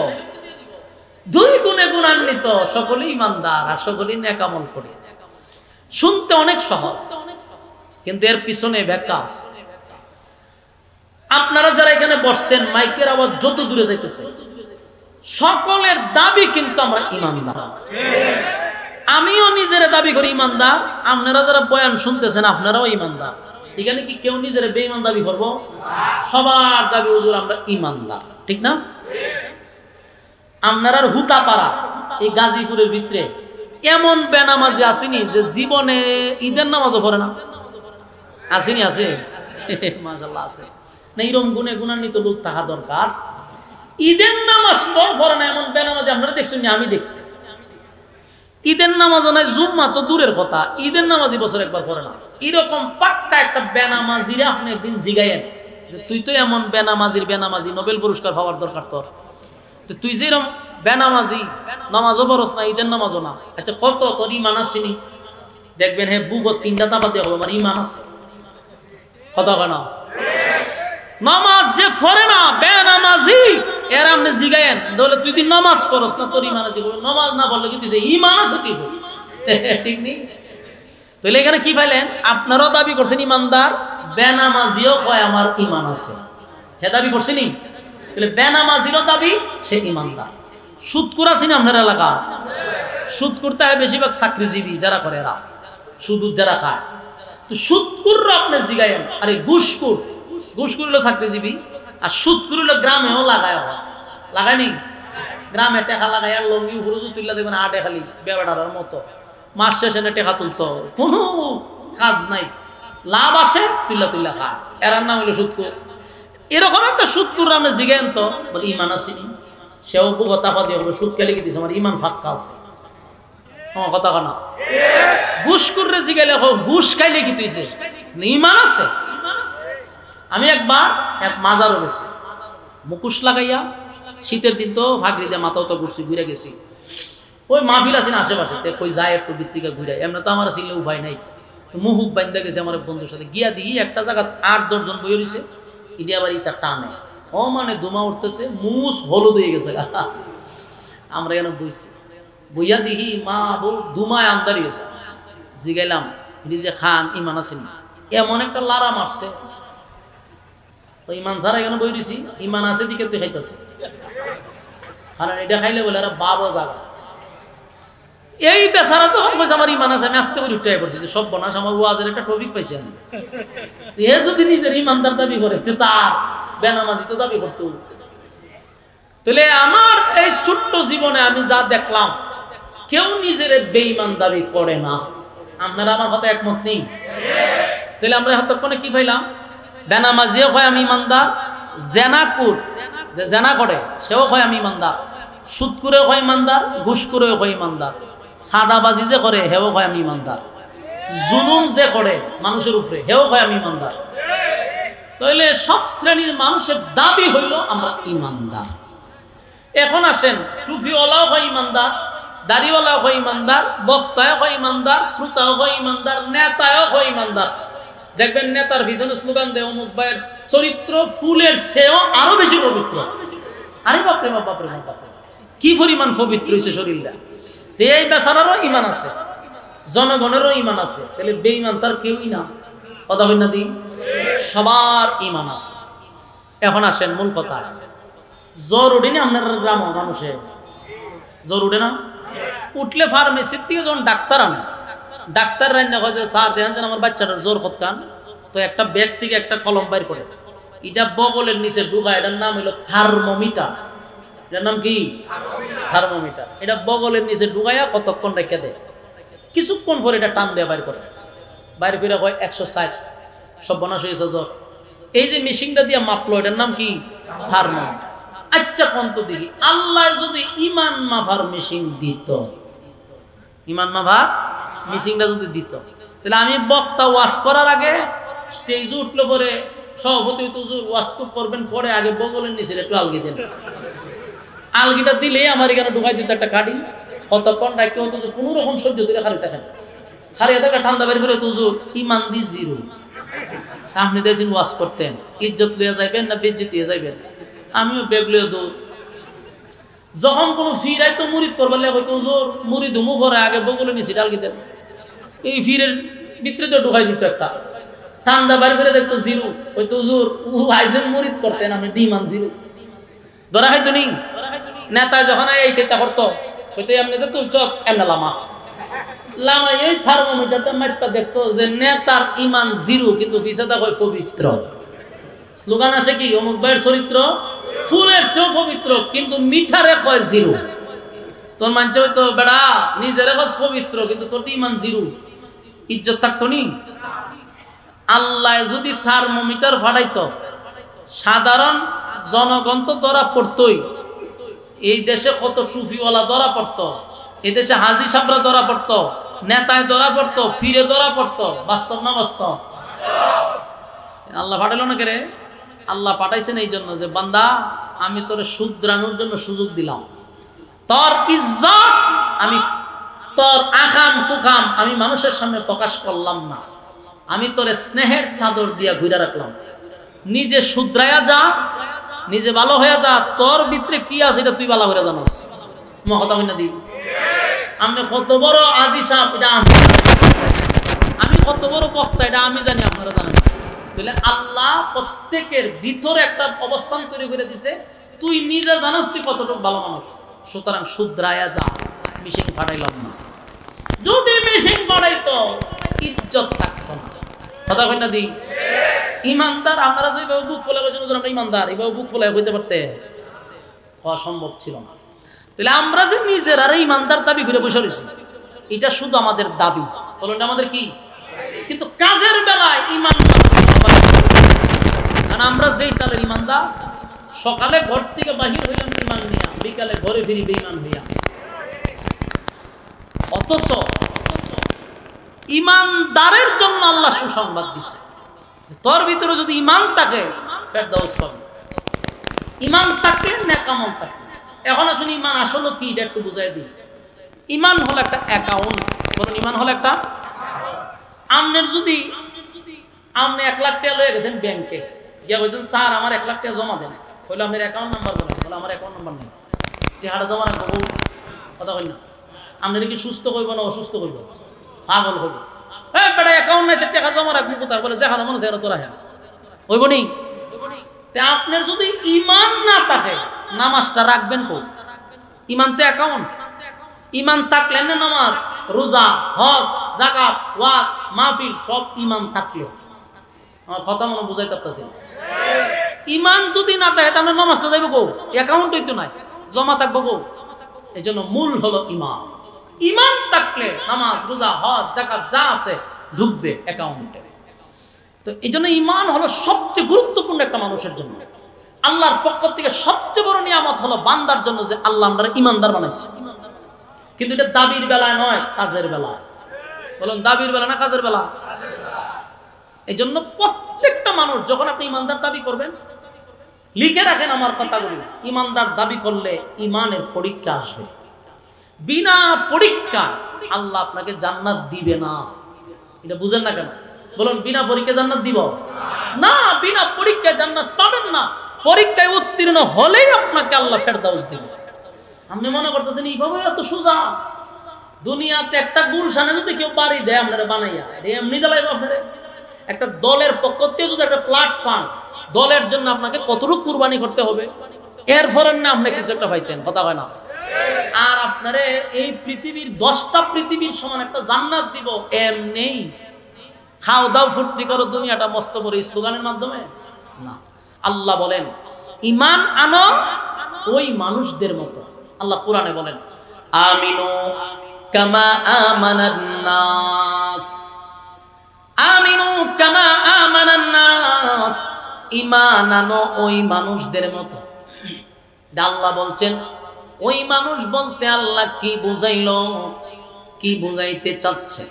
দুই গুণে গুণান্বিত, সকলেই ইমানদার আর সকলেই নেক আমল করে। শুনতে অনেক সহজ, কিন্তু এর পিছনে ব্যাখ্যা আছে। আপনারা যারা এখানে বসছেন, মাইকের আওয়াজ যত দূরে যাইতেছে, সকলের দাবি কিন্তু আমরা ইমানদার। আমিও নিজের দাবি করি ইমানদার, আপনারা যারা বয়ান শুনতেছেন আপনারাও ইমানদার। এখানে কি কেউ নিজের বেঈমান দাবি করবো? সবার দাবি হুজুর আমরা ইমানদার, ঠিক না? আপনার হুতাপাড়া এই গাজীপুরের ভিতরে এমন বেনামাজি আসেনি যে জীবনে ঈদের নামাজও পড়ে না? আসেনি? আছে, মাশাআল্লাহ আছে। না এরকম গুণে গুণান্বিত লোক থাকা দরকার। ঈদের নামাজ তো পড়ে না এমন বেনামাজি আপনারা দেখছেন? আমি দেখছি। ঈদের নামাজও নাই, জুম্মা তো দূরের কথা, ঈদের নামাজি বছর একবার পড়ে না। এরকম পাক্কা একটা বেনামাজিরে আপনি একদিন জিগাইয়েন যে তুই তো এমন বেনামাজি, নোবেল পুরস্কার পাওয়ার দরকার তোর। তো তুই যে এরকম বেনামাজি, নামাজও পড়স না, ঈদের নামাজও না, আচ্ছা কত তোর ইমান আসেনি? দেখবেন হ্যাঁ বুক তিনটা তাপা দিয়ে হবে আমার ইমান আছে। কথা কেন? নামাজ যে পড়ে না বেনামাজি, এর আপনি জিগায়েন তাহলে তুই তুই নামাজ পড়স না, তোর ইমান আছে। নামাজ না পড়লে কি তুই ইমান আছে? তুই ঠিক নেই। তাহলে এখানে কি পাইলেন? আপনারাও দাবি করছেন ইমানদার, বেনামাজিও কয় আমার ইমান আছে, সে দাবি করছেনি। তাহলে বেনামাজিরও দাবি সে ইমানদার। সুদকুর আছেন আপনার এলাকা? সুদ করতে হয় বেশিরভাগ চাকরিজীবী যারা করে, এরা সুদ যারা খায়। তো সুদকুররা আপনি জিগায়েন, আরে ঘুষকুর, ঘুষকুর হলো চাকরিজীবী, আর সুদকুর হলো গ্রামেও লাগায়নি। গ্রামে টেকা লাগাই আর লঙ্গি উপরে তুললা দেখবেন আটে খালি বেড়ার মতো, মাস শেষে টেকা তুলতো, কোনো কাজ নাই, লাভ আসে তুল্লা খায়, এরার নাম হলো সুদকুর। এরকম একটা সুদকুর আপনি জিগায়েন তো বলে ইমান আসেনি, সেও কথা দিয়ে হবে সুদ খেলে কি দিচ্ছে আমার ইমান ফাঁকা আছে। কথা কানা ঘুষকুরে জিগাইলে ঘুষ খাইলে কি তুইছে ইমান আছে? আমি একবার এক মাজারও গেছি, মুকুশ লাগাইয়া, শীতের দিন তো ভাগরি দিয়ে মাথাও তো ঘুরছি, ঘুরে গেছি। ওই মাহফিল আছেন আশেপাশে, কই যায় একটু বৃত্তিকা ঘুরে, এমনি তো আমার ছিল উপায় নাই। তো মুহুক বাইন্দা গেছে আমার বন্ধুর সাথে, গিয়া দিই একটা জায়গা 8-10 জন বই রয়েছে, ইডি আবার ইটা টানে, মানে ধুমা উঠতেছে, মুস হলুদ হয়ে গেছে। আমরা এখানে বইছি, বইয়া দিহি মা বউ দুমায় আমদারি হয়েছে। জিগাইলাম এটি যে খান ইমান আসেনি, এমন একটা লারা মারছে, ইমান ছাড়া এখানে বই দিছি, ইমান আছে দিকে তুই খাইতেছে, কারণ এটা খাইলে বলে আর বাবা যাবে। এই বেচারা তো কইছে আমার ইমান আছে, আমি আসতে করে উঠে পড়ছি যে সব বনাস আমার ওয়াজের একটা টপিক পাইছি আমি। এ যদি নিজের ইমানদার দাবি করে তার বেনামাজি তো দাবি করতো। তাহলে আমার এই ছোট্ট জীবনে আমি যা দেখলাম, কেউ নিজের বেঈমান দাবি করে না। আপনারা আমার কথা একমত নেই? তাহলে আমরা এতক্ষণে কি পাইলাম? বেনামাজিও কয় আমি ইমানদার, জেনাকুর যে জেনা করে সেও কয় আমি ইমানদার, সুদ করেও কয় ইমানদার, ঘুষ করেও কয় ইমানদার, সাদাবাজি যে করে হেও কয় আমি ইমানদার, জুলুম যে করে মানুষের উপরে হেও কয় আমি ইমানদার। তাহলে সব শ্রেণীর মানুষের দাবি হইল আমরা ইমানদার। এখন আসেন, টুপিওয়ালাও হয় ইমানদার, দাড়িওয়ালাও হয় ইমানদার, বক্তাও হয় ইমানদার, শ্রোতাও হয় ইমানদার, নেতাও হয় ইমানদার। দেখবেন নেতার পিছনে স্লোগান দেয় অমুক ভাইয়ের চরিত্র ফুলের চেয়েও আরো বেশি পবিত্র। আরে বাপরে বাপ, বাপরে বাপ, বাপরে কি পরিমাণ পবিত্র হয়েছে শরীরটা। এই বেচারারও ইমান আছে, জনগণেরও ইমান আছে, তাহলে বেঈমান তার কেউই না। কথা হয় না দি? সবার ইমান আছে। এখন আসেন মূল কথা, জ্বর উঠে না আপনার গ্রাম মানুষে? জ্বর উঠে না? উঠলে ফার্মেসির থেকে যখন ডাক্তার আনে, ডাক্তার রান্না হয় যে স্যার দেখেন যেন আমার বাচ্চাটার জ্বর খতকান, তো একটা ব্যাগ থেকে একটা কলম বাইর করে এটা বগলের নিচে ঢুকায়, এটার নাম হলো থার্মোমিটার। এটার নাম কি? থার্মোমিটার। এটা বগলের নিচে ঢুকাইয়া কতক্ষণ রেখে দেয়, কিছুক্ষণ পরে এটা টান দেয়া বাইর করে, বাইর করে হয় 160, সব বনাশ হয়েছে জ্বর। এই যে মেশিনটা দিয়ে মাপলো, এটার নাম কি? থার্মোমিটার। আচ্ছা কন্ত দেখি, আল্লাহ যদি ইমান মাভার মেশিন দিত, ইমান মাভার মেশিনটা যদি দিত, তাহলে আমি বক্তা ওয়াজ করার আগে স্টেজে উঠলো পরে সভাপতি ওয়াজ তো করবেন, পরে আগে বগলের নিচে একটু আলগি দেন, আলগিটা দিলে আমার এখানে ঢুকাই দিত একটা কাটি, কতক্ষণ ডাকে হতো যে কোনো রকম সহ্য ধরে খারিতে খান, খারিয়ে থাকা ঠান্ডা বের করে তুজুর ইমান দি জিরো। আপনি দেখছেন ওয়াজ করতেন, ইজ্জত লইয়া যাইবেন না বেজ্জত হয়ে যাইবেন? আমিও বেগ লইয়া দৌড়। যখন কোনো ফিরাই তো মুরিদ করবার লাগে হয়তো জোর মুরিদ হুমু পরে আগে বগলে নিচে ডালকি দেন, এই ফিরের ভিতরে তো ঢুকাই দিত একটা, ঠান্ডা বের করে দেখতো জিরো, হয়তো জোর আইজেন মুরিদ করতেন, আমি দিমান জিরো ধরা খাইতো নি। নেতা যখন এইতে তা করতো হয়তো এমনি যে তুলছ এমনি লামা লামা, এই থার্মোমিটারটা মাইটটা দেখতো যে নেতার ইমান জিরো কিন্তু পিছাটা হয় পবিত্র। স্লোগান আছে কি? অমুক ভাইয়ের চরিত্র ফুলের চেয়েও পবিত্র, কিন্তু মিঠারে কয় জিরো। তোর মানছে হয়তো বেড়া নিজের পবিত্র, কিন্তু তোর ইমান জিরো, ইজ্জত থাকতো নি। আল্লাহ যদি থার্মোমিটার ফাটাইতো, সাধারণ জনগণ তো ধরা পড়তই। এই দেশে কত টুপিওয়ালা ধরা পড়তো, এই দেশে হাজি সাবরা ধরা পড়তো, নেতায় ধরা পড়তো, ফিরে ধরা পড়তো। বাস্তব না বাস্তব? আল্লাহ ফাটাইলো না কেরে? আল্লাহ পাঠাইছেন এই জন্য যে বান্দা আমি তোর শুধরানোর জন্য সুযোগ দিলাম, তোর ইজ্জত আমি, তোর আখাম কুখাম আমি মানুষের সামনে প্রকাশ করলাম না, আমি তোর স্নেহের চাদর দিয়া ঘুরে রাখলাম। নিজে শুধরাইয়া যা, নিজে ভালো হয়ে যা, তোর ভিতরে কি আছে এটা তুই ভালো করে জানাস। মহতা হই না দিই আপনি কত বড় আজি সাহেব এটা আমি কত বড় বক্তা এটা আমি জানি, আপনারা জানেন। তাহলে আল্লাহ প্রত্যেকের ভিতরে একটা অবস্থান তৈরি করে দিছে, তুই নিজে জানাস তুই কতটুকু ভালো মানুষ। সুতরাং শুধরায়া যা, মিশিং ফাটাইলাম না। যদি মিশিং ফাটাইতো ইজ্জত থাকতো না। কথা কই না দি? ইমানদার আমরা যেভাবে বুক ফোলা বলছি আমরা ইমানদার, এইভাবে বুক ফোলা হইতে পারতে হওয়া সম্ভব ছিল না। তাহলে আমরা যে নিজের আর ইমানদার দাবি করে বসে রয়েছি, এটা শুধু আমাদের দাবি, বলুন আমাদের কি? কিন্তু কাজের বেলায় ইমান, কারণ আমরা যেই তাদের ইমানদার, সকালে ঘর থেকে বাহির হইলাম ইমান নিয়া, বিকালে ঘরে ফিরি বেঈমান হইয়া। অথচ ইমানদারের জন্য আল্লাহ সুসংবাদ দিছে, তোর ভিতরে যদি ইমান থাকে ফেরদাউস পাবে, ইমান থাকে নেক আমল থাকে। এখন আসুন ইমান আসলে কি এটা একটু বুঝাই দিই। ইমান হলো একটা অ্যাকাউন্ট, বলুন ইমান হলো একটা। আমনের যদি আপনি 1 লাখ টাকা লয়ে গেছেন ব্যাংকে, গিয়া বলছেন স্যার আমার 1 লাখ টাকা জমা দেন, বললো আপনার অ্যাকাউন্ট নাম্বার বলেন, বলে আমার অ্যাকাউন্ট নাম্বার নেই, টাকাটা জমা রাখবো। কথা বল না, আপনারা কি সুস্থ করব না অসুস্থ করব? পাগল হইব। হ্যাঁ বেটা অ্যাকাউন্ট নাই টাকা জমা রাখবো কোথায়? বলে যেখানে মনে হয় তোরা হ্যাঁ হইব নি। আপনার যদি ইমান না থাকে নামাজটা রাখবেন কো? ইমান তো অ্যাকাউন্ট। ইমান থাকলে না নামাজ, রোজা, হজ, যাকাত, ওয়াজ, মাহফিল সব ইমান থাকলো। আমার কথা মনে বুঝাইতে পারতেছেন? ইমান যদি না থাকে তাহলে নামাজটা যাইব কো? অ্যাকাউন্টই তো নাই, জমা থাকবো কো? এই জন্য মূল হলো ইমান। ইমান থাকলে নামাজ, রোজা, হজ, যাকাত যা আছে ঢুকবে অ্যাকাউন্টে। তো এই জন্য ইমান হলো সবচেয়ে গুরুত্বপূর্ণ একটা মানুষের জন্য। আল্লাহর পক্ষ থেকে সবচেয়ে বড় নিয়ামত হলো বান্দার জন্য যে আল্লাহ আমরা ইমানদার বানাইছে। কিন্তু এটা দাবির বেলায় নয়, কাজের বেলায়। বলুন দাবির বেলা না কাজের বেলা? এই জন্য প্রত্যেকটা মানুষ যখন আপনি ইমানদার দাবি করবেন, লিখে রাখেন আমার কথাগুলি, ইমানদার দাবি করলে ইমানের পরীক্ষা আসবে। বিনা পরীক্ষা আল্লাহ আপনাকে জান্নাত দিবে না। এটা বুঝেন না কেন? বলুন বিনা পরীক্ষায় জান্নাত দিব না? বিনা পরীক্ষায় জান্নাত পাবেন না। পরীক্ষায় উত্তীর্ণ হলেই আপনাকে আল্লাহ ফেরদাউস দিবে। আপনি মনে করতেছেন এইভাবে এত সোজা? দুনিয়াতে একটা গুলশানে যদি কেউ বাড়ি দেয় আপনারা বানাইয়া এমনি দাঁড়াইব আপনারা? একটা দলের পক্ষ থেকে যদি একটা প্ল্যাটফর্ম, দলের জন্য আপনাকে কতটুকু কুরবানি করতে হবে, এরপরে না আপনি কিছু একটা পাইতেন, কথা হয় না? আর আপনারে এই পৃথিবীর 10টা পৃথিবীর সমান একটা জান্নাত দিব এমনি খাও দাও ফুর্তি করো দুনিয়াটা মস্ত বড় স্লোগানের মাধ্যমে না। আল্লাহ বলেন ঈমান আনো ওই মানুষদের মতো। আল্লাহ কোরআনে বলেন আমিনু কামা আমানান নাস, আমিনু কামা আমানান নাস, ঈমান আনো ওই মানুষদের মতো। আল্লাহ বলছেন ওই মানুষ বলতে আল্লাহ কি বুঝাইলো, কি বুঝাইতে চাচ্ছে?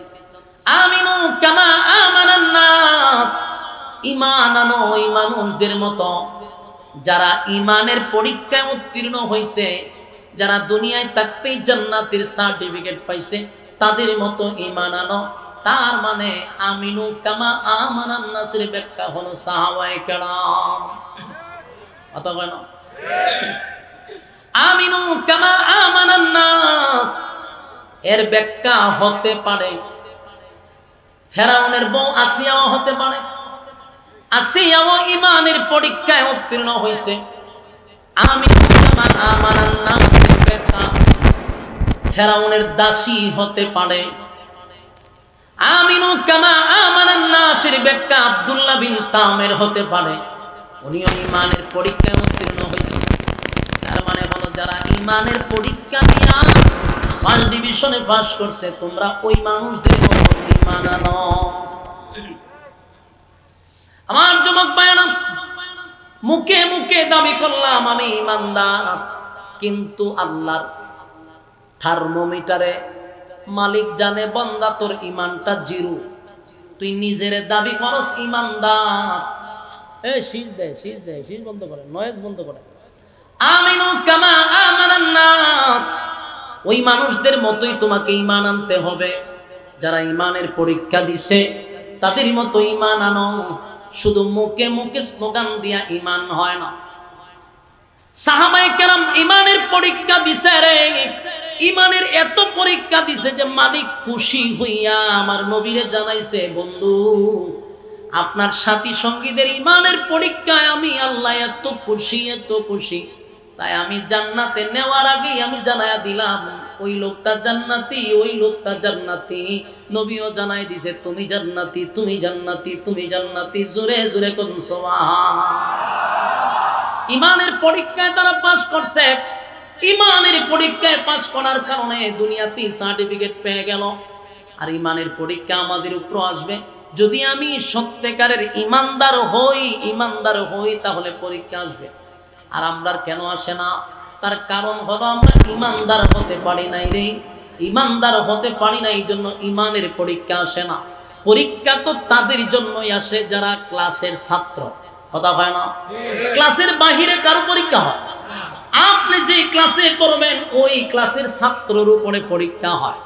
আমিনু কামা আমানান নাস, ঈমান আনো ওই মানুষদের মতো যারা ঈমানের পরীক্ষায় উত্তীর্ণ হয়েছে, যারা দুনিয়ায় থাকতেই জান্নাতের সার্টিফিকেট পাইছে, তাদের মতো ঈমান আনো। তার মানে আমিনু কামা আমানান নাসের ব্যাখ্যা হলো সাহাবায়ে কেরাম। কথা কয় না? আমিনু কামা আমানান নাস এর ব্যাখ্যা হতে পারে ফেরাউনের বউ আসিয়াও হতে পারে। আসিয়াও ঈমানের পরীক্ষায় উত্তীর্ণ হয়েছে। আমিনু কামা আমানান নাস এর ব্যাখ্যা ফেরাউনের দাসী হতে পারে। আমিনু কামা আমানান নাস এর ব্যাখ্যা আব্দুল্লাহ বিন তামের হতে পারে। উনিও ঈমানের পরীক্ষায় উত্তীর্ণ হয়েছে। তার মানে হলো যারা ঈমানের পরীক্ষা দিয়া ফার্স্ট ডিভিশনে পাস করছে, তোমরা ওই মানুষদের মতো ঈমান আনো। আমার যুবক ভাইরা, মুখে মুখে দাবি করলাম আমি ঈমানদার, কিন্তু আল্লাহর থার্মোমিটারে মালিক জানে বান্দা তোর ঈমানটা জিরো। তুই নিজের দাবি করস ঈমানদার। শীষ দেয়, শীষ দেয়, শীষ বন্ধ করে, নয়েজ বন্ধ করে। আমিনু কামা আমানান নাস ওই মানুষদের মতোই তোমাকে ঈমান আনতে হবে। যারা ঈমানের পরীক্ষা দিছে তাদের মতো ঈমান আনো। শুধু মুখে মুখে স্লোগান দিয়া ঈমান হয় না। সাহাবায়ে কেরাম ঈমানের পরীক্ষা দিছে রে, ঈমানের এত পরীক্ষা দিছে যে মালিক খুশি হইয়া আমার নবীরে জানাইছে, বন্ধু আপনার সাথী সঙ্গীদের ঈমানের পরীক্ষায় আমি আল্লাহ এত খুশি, এত খুশি, তাই আমি জান্নাতে নেওয়ার আগেই আমি জানায়া দিলাম ওই লোকটা জান্নাতি, ওই লোকটা জান্নাতি। নবীও জানাই দিছে তুমি জান্নাতি, তুমি জান্নাতি, তুমি জান্নাতি। জোরে জোরে কোন সুবহান। ঈমানের পরীক্ষায় তারা পাস করছে। ঈমানের পরীক্ষায় পাস করার কারণে দুনিয়াতে সার্টিফিকেট পেয়ে গেল। আর ঈমানের পরীক্ষা আমাদের উপর আসবে। যদি আমি সত্যিকারের ঈমানদার হই তাহলে পরীক্ষা আসবে। আর আমরা কেন আসে না? তার কারণ হলো আমরা ঈমানদার হতে পারি নাই রে। ঈমানদার হতে পারি না, এই জন্য ঈমানের পরীক্ষা আসে না। পরীক্ষা তো তাদের জন্যই আসে যারা ক্লাসের ছাত্র। কথা হয় না? ক্লাসের বাহিরে কার পরীক্ষা হয়? আপনি যে ক্লাসে পড়বেন ওই ক্লাসের ছাত্রের উপরে পরীক্ষা হয়।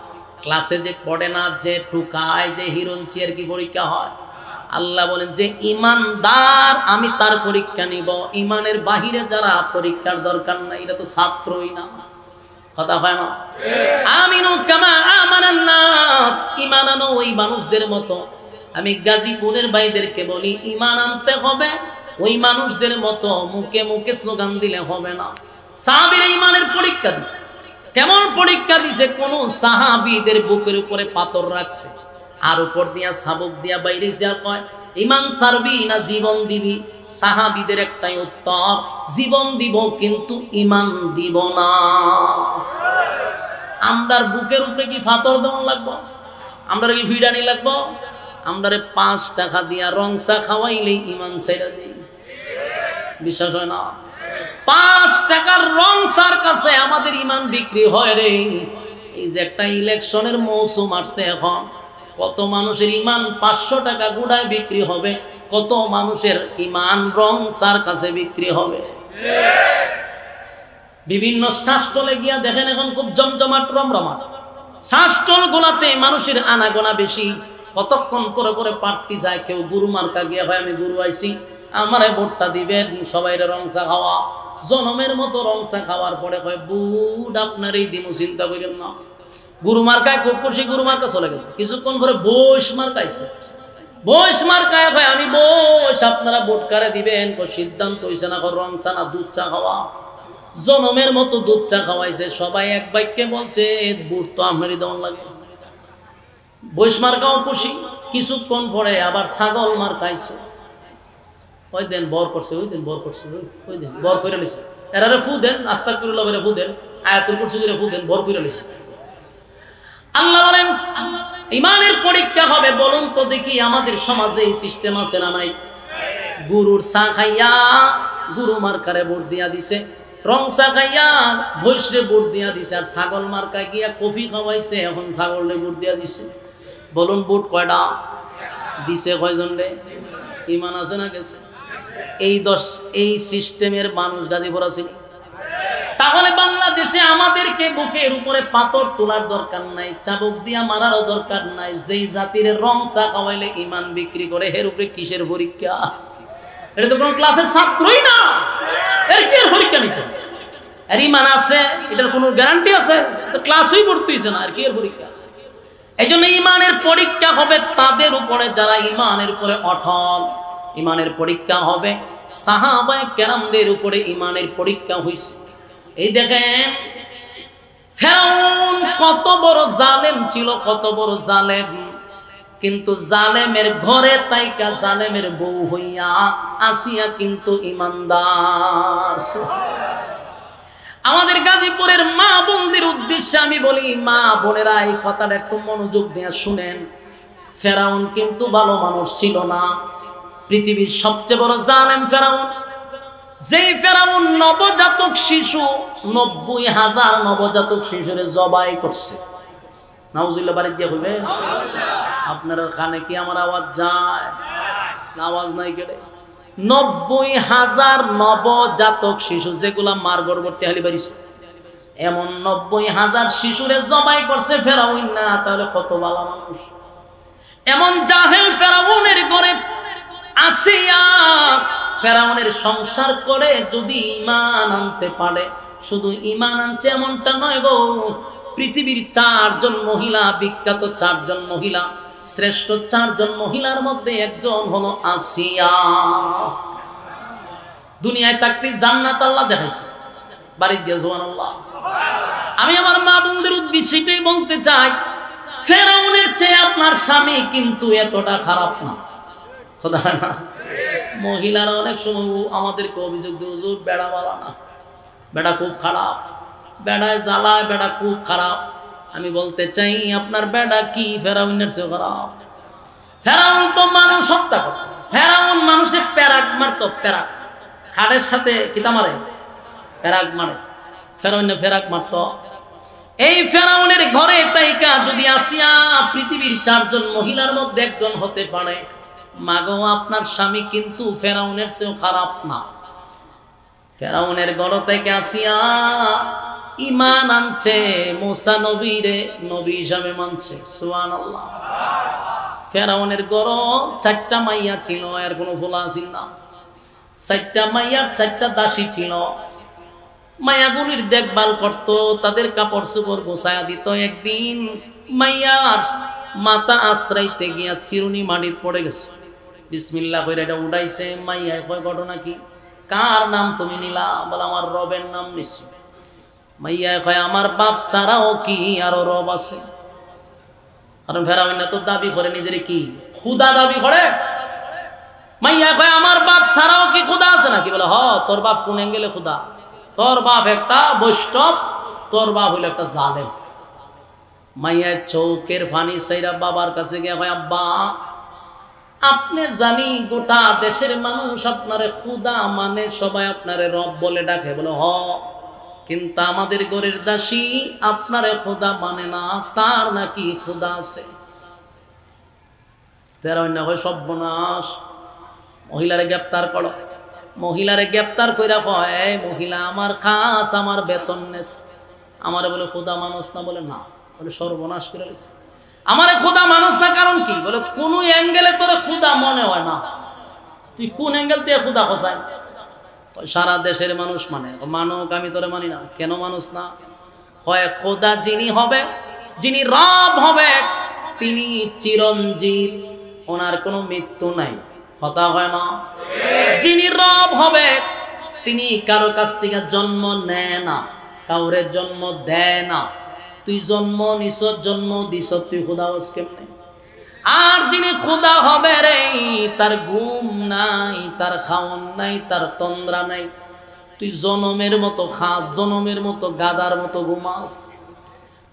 ক্লাসে যে পড়ে না, যে টুকায়, যে হিরঞ্চি, আর কি পরীক্ষা হয়? আল্লাহ বলেন যে ঈমানদার আমি তার পরীক্ষা নিব। ঈমানের বাহিরে যারা পরীক্ষার দরকার নাই, এটা তো ছাত্রই না। কথা হয় না? আমিনু কামা আমানান নাস, ঈমান আনো ওই মানুষদের মতো। আমি গাজীপুরের ভাইদেরকে বলি ঈমান আনতে হবে ওই মানুষদের মতো, মুখে মুখে স্লোগান দিলে হবে না। সাহাবীরা ঈমানের পরীক্ষা দিছে। কেমন পরীক্ষা দিছে? কোন সাহাবীদের বুকের উপরে পাথর রাখছে, আর উপর দিয়া শাবক দিয়া বাইরে যা কয় ঈমান ছাড়বি না জীবন দিবি? সাহাবীদের একটাই উত্তর, জীবন দিব কিন্তু ঈমান দিব না। আমরার বুকের উপরে কি পাথর দেওয়া লাগবো? আমরা কি ভিড়ানি লাগবো? আমরারে 5 টাকা দিয়া রং চা খাওয়াইলেই ঈমান ছেড়ে দেই। বিশ্বাস হয় না? 5 টাকার রং চার কাছে আমাদের ঈমান বিক্রি হয় রে। এই যে একটা ইলেকশনের মৌসুম আসছে, এখন কত মানুষের ঈমান 500 টাকা গুড়ায় বিক্রি হবে, কত মানুষের ঈমান রং চার কাছে বিক্রি হবে। বিভিন্ন শাসটলে গিয়া দেখেন এখন খুব জমজমাট রমরমাট। শাসটল গোলাতে মানুষের আনাগোনা বেশি। কতক্ষণ পরে পরে প্রার্থী যায়, কেউ গুরু মার্কা গিয়া হয় আমি গুরু আইছি, আমারে ভোটটা দিবেন, সবাই রংসা খাওয়া। জনমের মতো রংসা খাওয়ার পরে কয় বুট আপনার এই দিনও চিন্তা করেন না। গুরু মার্কায় খুব খুশি, গুরু মার্কা চলে গেছে। কিছুক্ষণ পরে বৈশ মার্কাইছে, বৈশ মার্কায় কয় আমি বৈশ, আপনারা ভোট কারে দিবেন? সিদ্ধান্ত হইছে না রংসা না দুধ চা খাওয়া। জনমের মতো দুধ চা খাওয়াইছে, সবাই এক বাক্যে বলছে বুট তো আপনারই দেওয়ার লাগে। বৈশ মার্কাও খুশি। কিছুক্ষণ পরে আবার ছাগল মার্কাইছে, ওই দিন বর করছে, ওই দিন বর করছে, ওই দিন বর করে লিছে। এরারে ফু দেন, আস্তাগফিরুল্লাহ করে ফু দেন, আয়াতুল কুরসি করে ফু দেন, বর করে লিছে। আল্লাহ বলেন ঈমানের পরীক্ষা হবে। বলুন তো দেখি আমাদের সমাজে এই সিস্টেম আছে না নাই? গুরুর চা খাইয়া গুরু মার্কারে ভোট দিয়া দিছে, রং চা খাইয়া বৈশরে ভোট দিয়া দিছে, আর ছাগল মার্কায় গিয়া কফি খাওয়াইছে, এখন ছাগলে ভোট দিয়া দিছে। বলুন ভোট কয়টা দিছে? কয়জন রে? ঈমান আছে না গেছে? এই সিস্টেমের মানুষ গাজীপুর আছে। তাহলে বাংলাদেশে আমাদেরকে বুকের উপরে পাথর তোলার দরকার নাই, চাবুক দিয়া মারারও দরকার নাই। যেই জাতির রং চা খাওয়াইলে ঈমান বিক্রি করে, এর উপরে কিসের পরীক্ষা? এটা তো কোন ক্লাসের ছাত্রই না, এর কি পরীক্ষা নিতে? আর ঈমান আছে এটার কোনো গ্যারান্টি আছে? তো ক্লাসই পড়তে হইছে না, আর কি এর পরীক্ষা? এই জন্য ঈমানের পরীক্ষা হবে তাদের উপরে যারা ঈমানের উপরে অটল। ঈমানের পরীক্ষা হবে সাহাবায়ে কেরামদের উপরে ঈমানের পরীক্ষা হইছে। এই দেখেন ফেরাউন কত বড় জালেম ছিল, কত বড় জালেম, কিন্তু জালেমের ঘরে তাইকা জালেমের বউ হইয়া আসিয়া কিন্তু ঈমানদার। আমাদের গাজীপুরের মা বোনদের উদ্দেশ্যে আমি বলি, মা বোনেরা এই কথাটা একটু মনোযোগ দিয়ে শুনেন। ফেরাউন কিন্তু ভালো মানুষ ছিল না, পৃথিবীর সবচেয়ে বড় জালেম ফেরাউন। যেই ফেরাউন নবজাতক শিশু 90,000 নবজাতক শিশুরে জবাই করছে। নাউজুবিল্লাহ বাড়ি দিয়ে হবে। আপনার কানে কি আমার আওয়াজ যায়? আওয়াজ নাই কেড়ে? 90,000 নবজাতক শিশু যেগুলা মার গর্ভবতী হালি বাড়িছে, এমন 90,000 শিশুরে জবাই করছে ফেরাউন। না তাহলে কত ভালো মানুষ। এমন জাহেল ফেরাউনের ঘরে আসিয়া ফেরাউনের সংসার করে যদি ঈমান আনতে পারে, শুধু ঈমান আনছে এমনটা নয় গো, পৃথিবীর 4 জন মহিলা, বিখ্যাত 4 জন মহিলা, শ্রেষ্ঠ 4 জন মহিলার মধ্যে একজন হলো আসিয়া। দুনিয়ায় থাকতে জান্নাত আল্লাহ দেখাইছে, বাড়ি দিয়ে সুবহানাল্লাহ। আমি আমার মা বোনদের উদ্দেশ্যে এটাই বলতে চাই, ফেরাউনের চেয়ে আপনার স্বামী কিন্তু এতটা খারাপ না। না মহিলারা অনেক সময় আমাদেরকে অভিযোগ দিয়ে, হুজুর বেড়া বালা না, বেড়া খুব খারাপ, বেড়ায় জ্বালায়, বেড়া খুব খারাপ। আমি বলতে চাই আপনার বেড়া কি ফেরাউনের চেয়ে খারাপ? ফেরাউন তো মানুষ হত্যা করত, ফেরাউন মানুষের প্যারাক মারত, প্যারাক খাড়ের সাথে কিতা মারে, প্যারাক মারে, ফেরাউন ফেরাক মারত। এই ফেরাউনের ঘরে তাইকা যদি আসিয়া পৃথিবীর 4 জন মহিলার মধ্যে একজন হতে পারে, মাগো আপনার স্বামী কিন্তু ফেরাউনের চেয়েও খারাপ না। ফেরাউনের ঘর থেকে আসিয়া ঈমান আনছে, মুসা নবীরে নবী হিসাবে মানছে, সুবহানাল্লাহ। ফেরাউনের ঘর 4টা মাইয়া ছিল, এর কোনো ভোলা ছিল না। 4টা মাইয়ার 4টা দাসী ছিল। মায়াগুলির দেখভাল করত, তাদের কাপড় চোপড় গোছায়া দিত। একদিন মাইয়ার মাথা আশ্রাইতে গিয়া চিরুনি মাটিত পড়ে গেছে, বিসমিল্লাহ কইরা এটা উঠাইছে। মাইয়া কয় ঘটনা কি, কার নাম তুমি নিলা? বলে আমার রবের নাম নিছি। মাইয়া কয় আমার বাপ ছাড়াও কি আরো রব আছে? কারণ ফেরাউন তো দাবি করে নিজের কি খুদা দাবি করে। মাইয়া কয় আমার বাপ ছাড়াও কি খুদা আছে নাকি? বলে হ, তোর বাপ কোন অ্যাঙ্গেলে খুদা? তোর বাপ একটা বৈষ্ণব, তোর বাপ হইল একটা জালেম। মাইয়া চৌকের পানি সাইরা বাবার কাছে গিয়া কয় আব্বা, আপনি জানি গোটা দেশের মানুষ আপনারে খুদা মানে, সবাই আপনারে রব বলে ডাকে। বলে হ, কিন্তু আমাদের ঘরের দাসী আপনারে খুদা মানে না, তার নাকি খুদা আছে। ফেরাউন না হয় সর্বনাশ, মহিলারে গ্রেপ্তার করো। মহিলারে গ্রেপ্তার কইরা কয় মহিলা আমার খাস আমার বেতন নেস, আমারে বলে খুদা মানুষ না? বলে না। বলে সর্বনাশ করে গেছে, আমারে খুদা মানুষ না কারণ কি? বলে কোন অ্যাঙ্গেলে তোরে খুদা মনে হয় না, তুই কোন অ্যাঙ্গেল দিয়ে খুদা খোঁজায়? সারা দেশের মানুষ মানে মানুক, আমি তোরে মানি না। কেন মানুষ না? হয় খোদা যিনি হবে, যিনি রব হবে, তিনি চিরঞ্জীব, ওনার কোনো মৃত্যু নাই, কথা হয় না। যিনি রব হবে তিনি কারো কাছ থেকে জন্ম নেয় না, কাউরে জন্ম দেয় না। তুই জন্ম নিছ, জন্ম দিছ, তুই খুদা হস কেমনে? আর যিনি খুদা হবে রে, তার ঘুম নাই, তার খাওন নাই, তার তন্দ্রা নাই। তুই জনমের মতো খাস, জনমের মতো গাদার মতো ঘুমাস,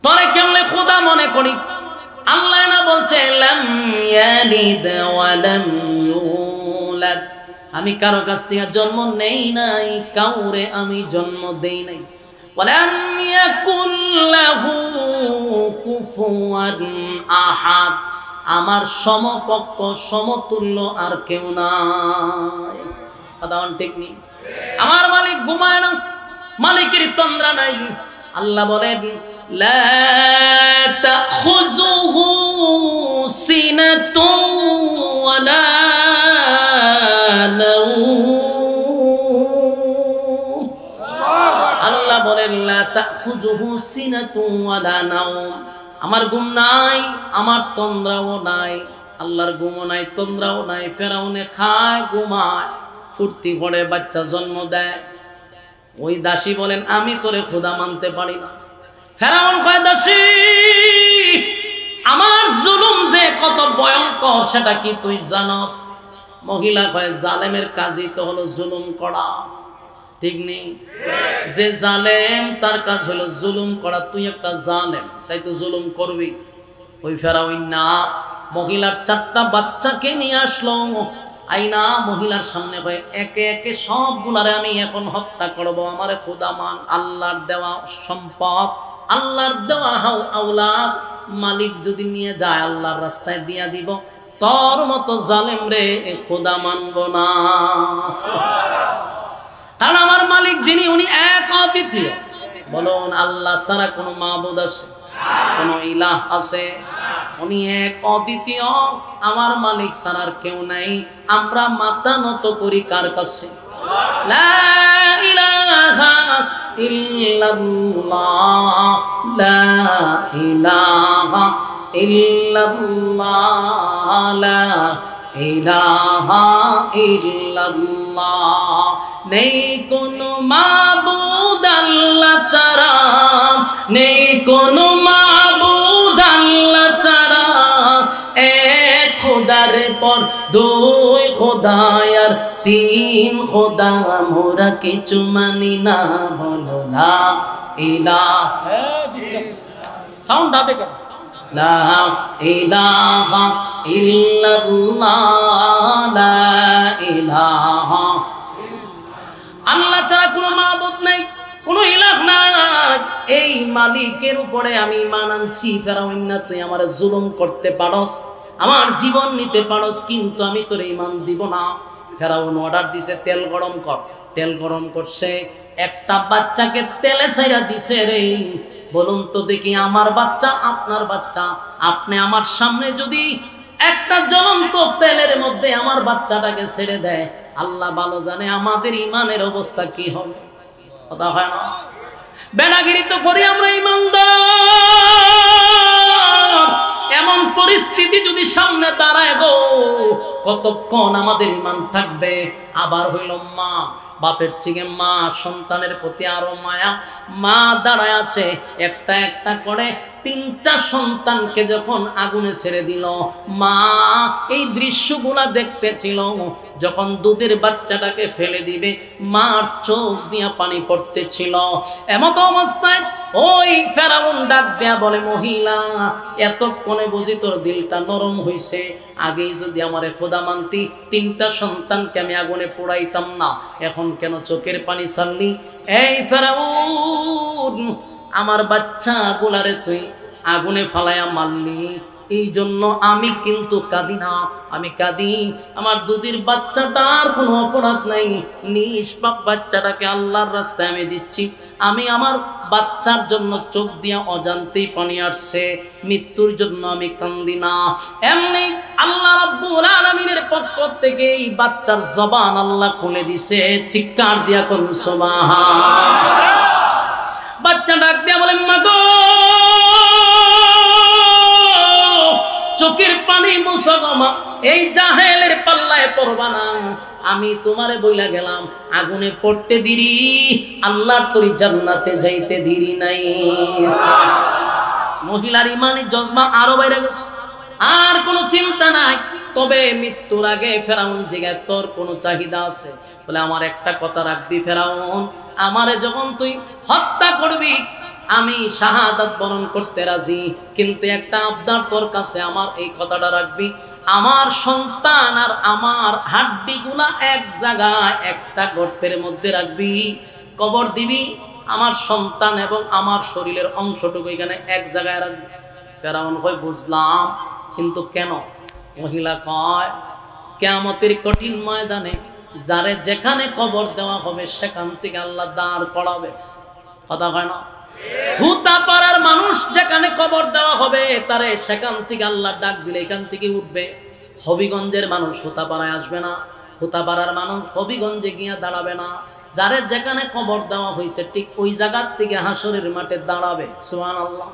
তোরে কেমনে খুদা মনে করি? আল্লাহ না বলছে লাম ইয়ালিদ ওয়া লাম ইউলাদ, আমি কারো কাছ থেকে জন্ম নেই নাই, কাউরে আমি জন্ম দেই নাই। ওয়ালাম ইয়াকুল লাহু কুফুয়ান আহাদ, আমার সমকক্ষ সমতুল্য আর কেউ নাই। কথা ঠিক নেই? আমার মালিক ঘুমায় না, মালিকের তন্দ্রা নাই। আল্লাহ বলেন লা তাখুযুহু সিনাতুন ওয়ালা নাওম। আল্লাহ বলেন লা তাখুযুহু সিনাতুন ওয়ালা নাওম, আমার ঘুম নাই, আমার তন্দ্রাও নাই। আল্লাহর ঘুমও নাই, তন্দ্রাও নাই। ফেরাউনে খায় ঘুমায়, ফুর্তি করে বাচ্চা জন্ম দেয়। ওই দাসী বলেন আমি তোরে খোদা মানতে পারি না। ফেরাউন কয় দাসী, আমার জুলুম যে কত ভয়ঙ্কর সেটা কি তুই জানস? মহিলা কয় জালেমের কাজই তো হলো জুলুম করা, ঠিক নেই? যে জালেম তার কাজ হলো জুলুম করা, তুই একটা জালেম, তাই তো জুলুম করবি। ওই ফেরাউন না মহিলার 4টা বাচ্চাকে নিয়ে আসলো, আইনা মহিলার সামনে কয় একে একে সবগুলারে আমি এখন হত্যা করব, আমারে খোদা মান। আল্লাহর দেওয়া সম্পদ, আল্লাহর দেওয়া আওলাদ মালিক যদি নিয়ে যায় আল্লাহর রাস্তায় দিয়া দিব, তোর মতো জালেম রে খোদা মানব না। কারণ আমার মালিক যিনি উনি এক অদ্বিতীয়। বলুন আল্লাহ ছাড়া কোনো মাবুদ আছে, কোনো ইলাহ আছে? উনি এক অদ্বিতীয়, আমার মালিক ছাড়ার কেউ নাই। আমরা মাথা নত করি কার কাছে? লা ইলাহা ইল্লাল্লাহ, লা ইলাহা ইল্লাল্লাহ, লা ইলাহা ইল্লাল্লাহ। নেই কোনো মাবুদ আল্লাহ ছাড়া, নেই কোনো মাবুদ আল্লাহ ছাড়া। এক খোদার পর দুই খোদা আর 3 খোদা, মোরা কিছু মানি না। বলো লা ইলাহা, সাউন্ড হবে কেন? লা ইলাহা ইল্লাল্লাহ, লা ইলাহা। আল্লাহ ছাড়া কোনো মাবুদ নাই, কোনো ইলাহ নাই। এই মালিকের উপরে আমি ঈমান আনছি। ফেরাউন না তুই আমারে জুলুম করতে পারস, আমার জীবন নিতে পারস, কিন্তু আমি তোর ঈমান দিব না। ফেরাউন অর্ডার দিছে তেল গরম কর। তেল গরম করছে, একটা বাচ্চাকে তেলে ছাইরা দিছে রে। বলুন তো দেখি, আমার বাচ্চা আপনার বাচ্চা, আপনি আমার সামনে যদি একটা জ্বলন্ত তেলের মধ্যে আমার বাচ্চাটাকে ছেড়ে দেয়, আল্লাহ ভালো জানে আমাদের ঈমানের অবস্থা কি হবে। কথা হয় না? বেড়াগিরি তো করি আমরা ইমানদার, এমন পরিস্থিতি যদি সামনে দাঁড়ায় গো, কতক্ষণ আমাদের ইমান থাকবে? আবার হইল মা, বাপের থেকে মা সন্তানের প্রতি আরো মায়া। মা দাঁড়ায় আছে একটা একটা করে 3টা সন্তানকে যখন আগুনে ছেড়ে দিল, মা এই দৃশ্যগুলা দেখতেছিল। যখন দুধের বাচ্চাটাকে ফেলে দিবে, মার চোখ দিয়া পানি পড়তেছিল। এমত অবস্থায় ওই ফেরাউন ডাক দেয়া বলে, মহিলা এতক্ষণে বুঝি তোর দিলটা নরম হইছে, আগেই যদি আমারে খোদা মানতি 3টা সন্তানকে আমি আগুনে পোড়াইতাম না, এখন কেন চোখের পানি ছাড়লি? এই ফেরাউন, আমার বাচ্চা গুলারে তুই আগুনে ফালায়া মারলি, এই জন্য আমি কিন্তু কাঁদি না, আমি কাঁদি আমার দুধের বাচ্চাটার কোনো অপরাধ নাই, নিষ্পাপ বাচ্চাটাকে আল্লাহর রাস্তায় আমি দিচ্ছি। আমি আমার বাচ্চার জন্য চোখ দিয়া অজান্তেই পানি আসছে, মৃত্যুর জন্য আমি কান্দি না। এমনি আল্লাহ রাব্বুল আলামিনের পক্ষ থেকে এই বাচ্চার জবান আল্লাহ খুলে দিছে, চিৎকার দিয়া কোন সুবহান। বাচ্চা ডাক দিয়া বলে, মা গো চোখের পানি মুছো গো মা, এই জাহেলের পাল্লায় পড়বা না, আমি তোমারে বইলা গেলাম আগুনে পড়তে দিরি, আল্লাহর তরি জান্নাতে যাইতে দিরি নাই। মহিলার ইমানি জজবা আরো বাইরে গেছে, আর কোনো চিন্তা নাই। তবে মৃত্যুর আগে ফেরাউন জিজ্ঞাসা, তোর কোনো চাহিদা আছে? বলে, আমার একটা কথা রাখবি ফেরাউন, আমারে যখন তুই হত্যা করবি আমি শাহাদাত বরণ করতে রাজি, কিন্তু একটা আবদার তোর কাছে, আমার এই কথাটা রাখবি, আমার সন্তান আর আমার হাড্ডিগুলা এক জায়গায় একটা গর্তের মধ্যে রাখবি, কবর দিবি, আমার সন্তান এবং আমার শরীরের অংশটুকু এখানে এক জায়গায় রাখবি। ফেরাউন কয়, বুঝলাম, কিন্তু কেন? মহিলা কয়, কিয়ামতের কঠিন ময়দানে যারে যেখানে কবর দেওয়া হবে সেখান থেকে আল্লাহ দাঁড় করাবে। কথা হয় না? হুতাপাড়ার মানুষ যেখানে কবর দেওয়া হবে তারে সেখান থেকে আল্লাহ ডাক দিলে এখান থেকে উঠবে। হবিগঞ্জের মানুষ হুতাপাড়ায় আসবে না, হুতাপাড়ার মানুষ হবিগঞ্জে গিয়ে দাঁড়াবে না, যারে যেখানে কবর দেওয়া হয়েছে ঠিক ওই জায়গার থেকে হাসরের মাঠে দাঁড়াবে। সুবহানাল্লাহ।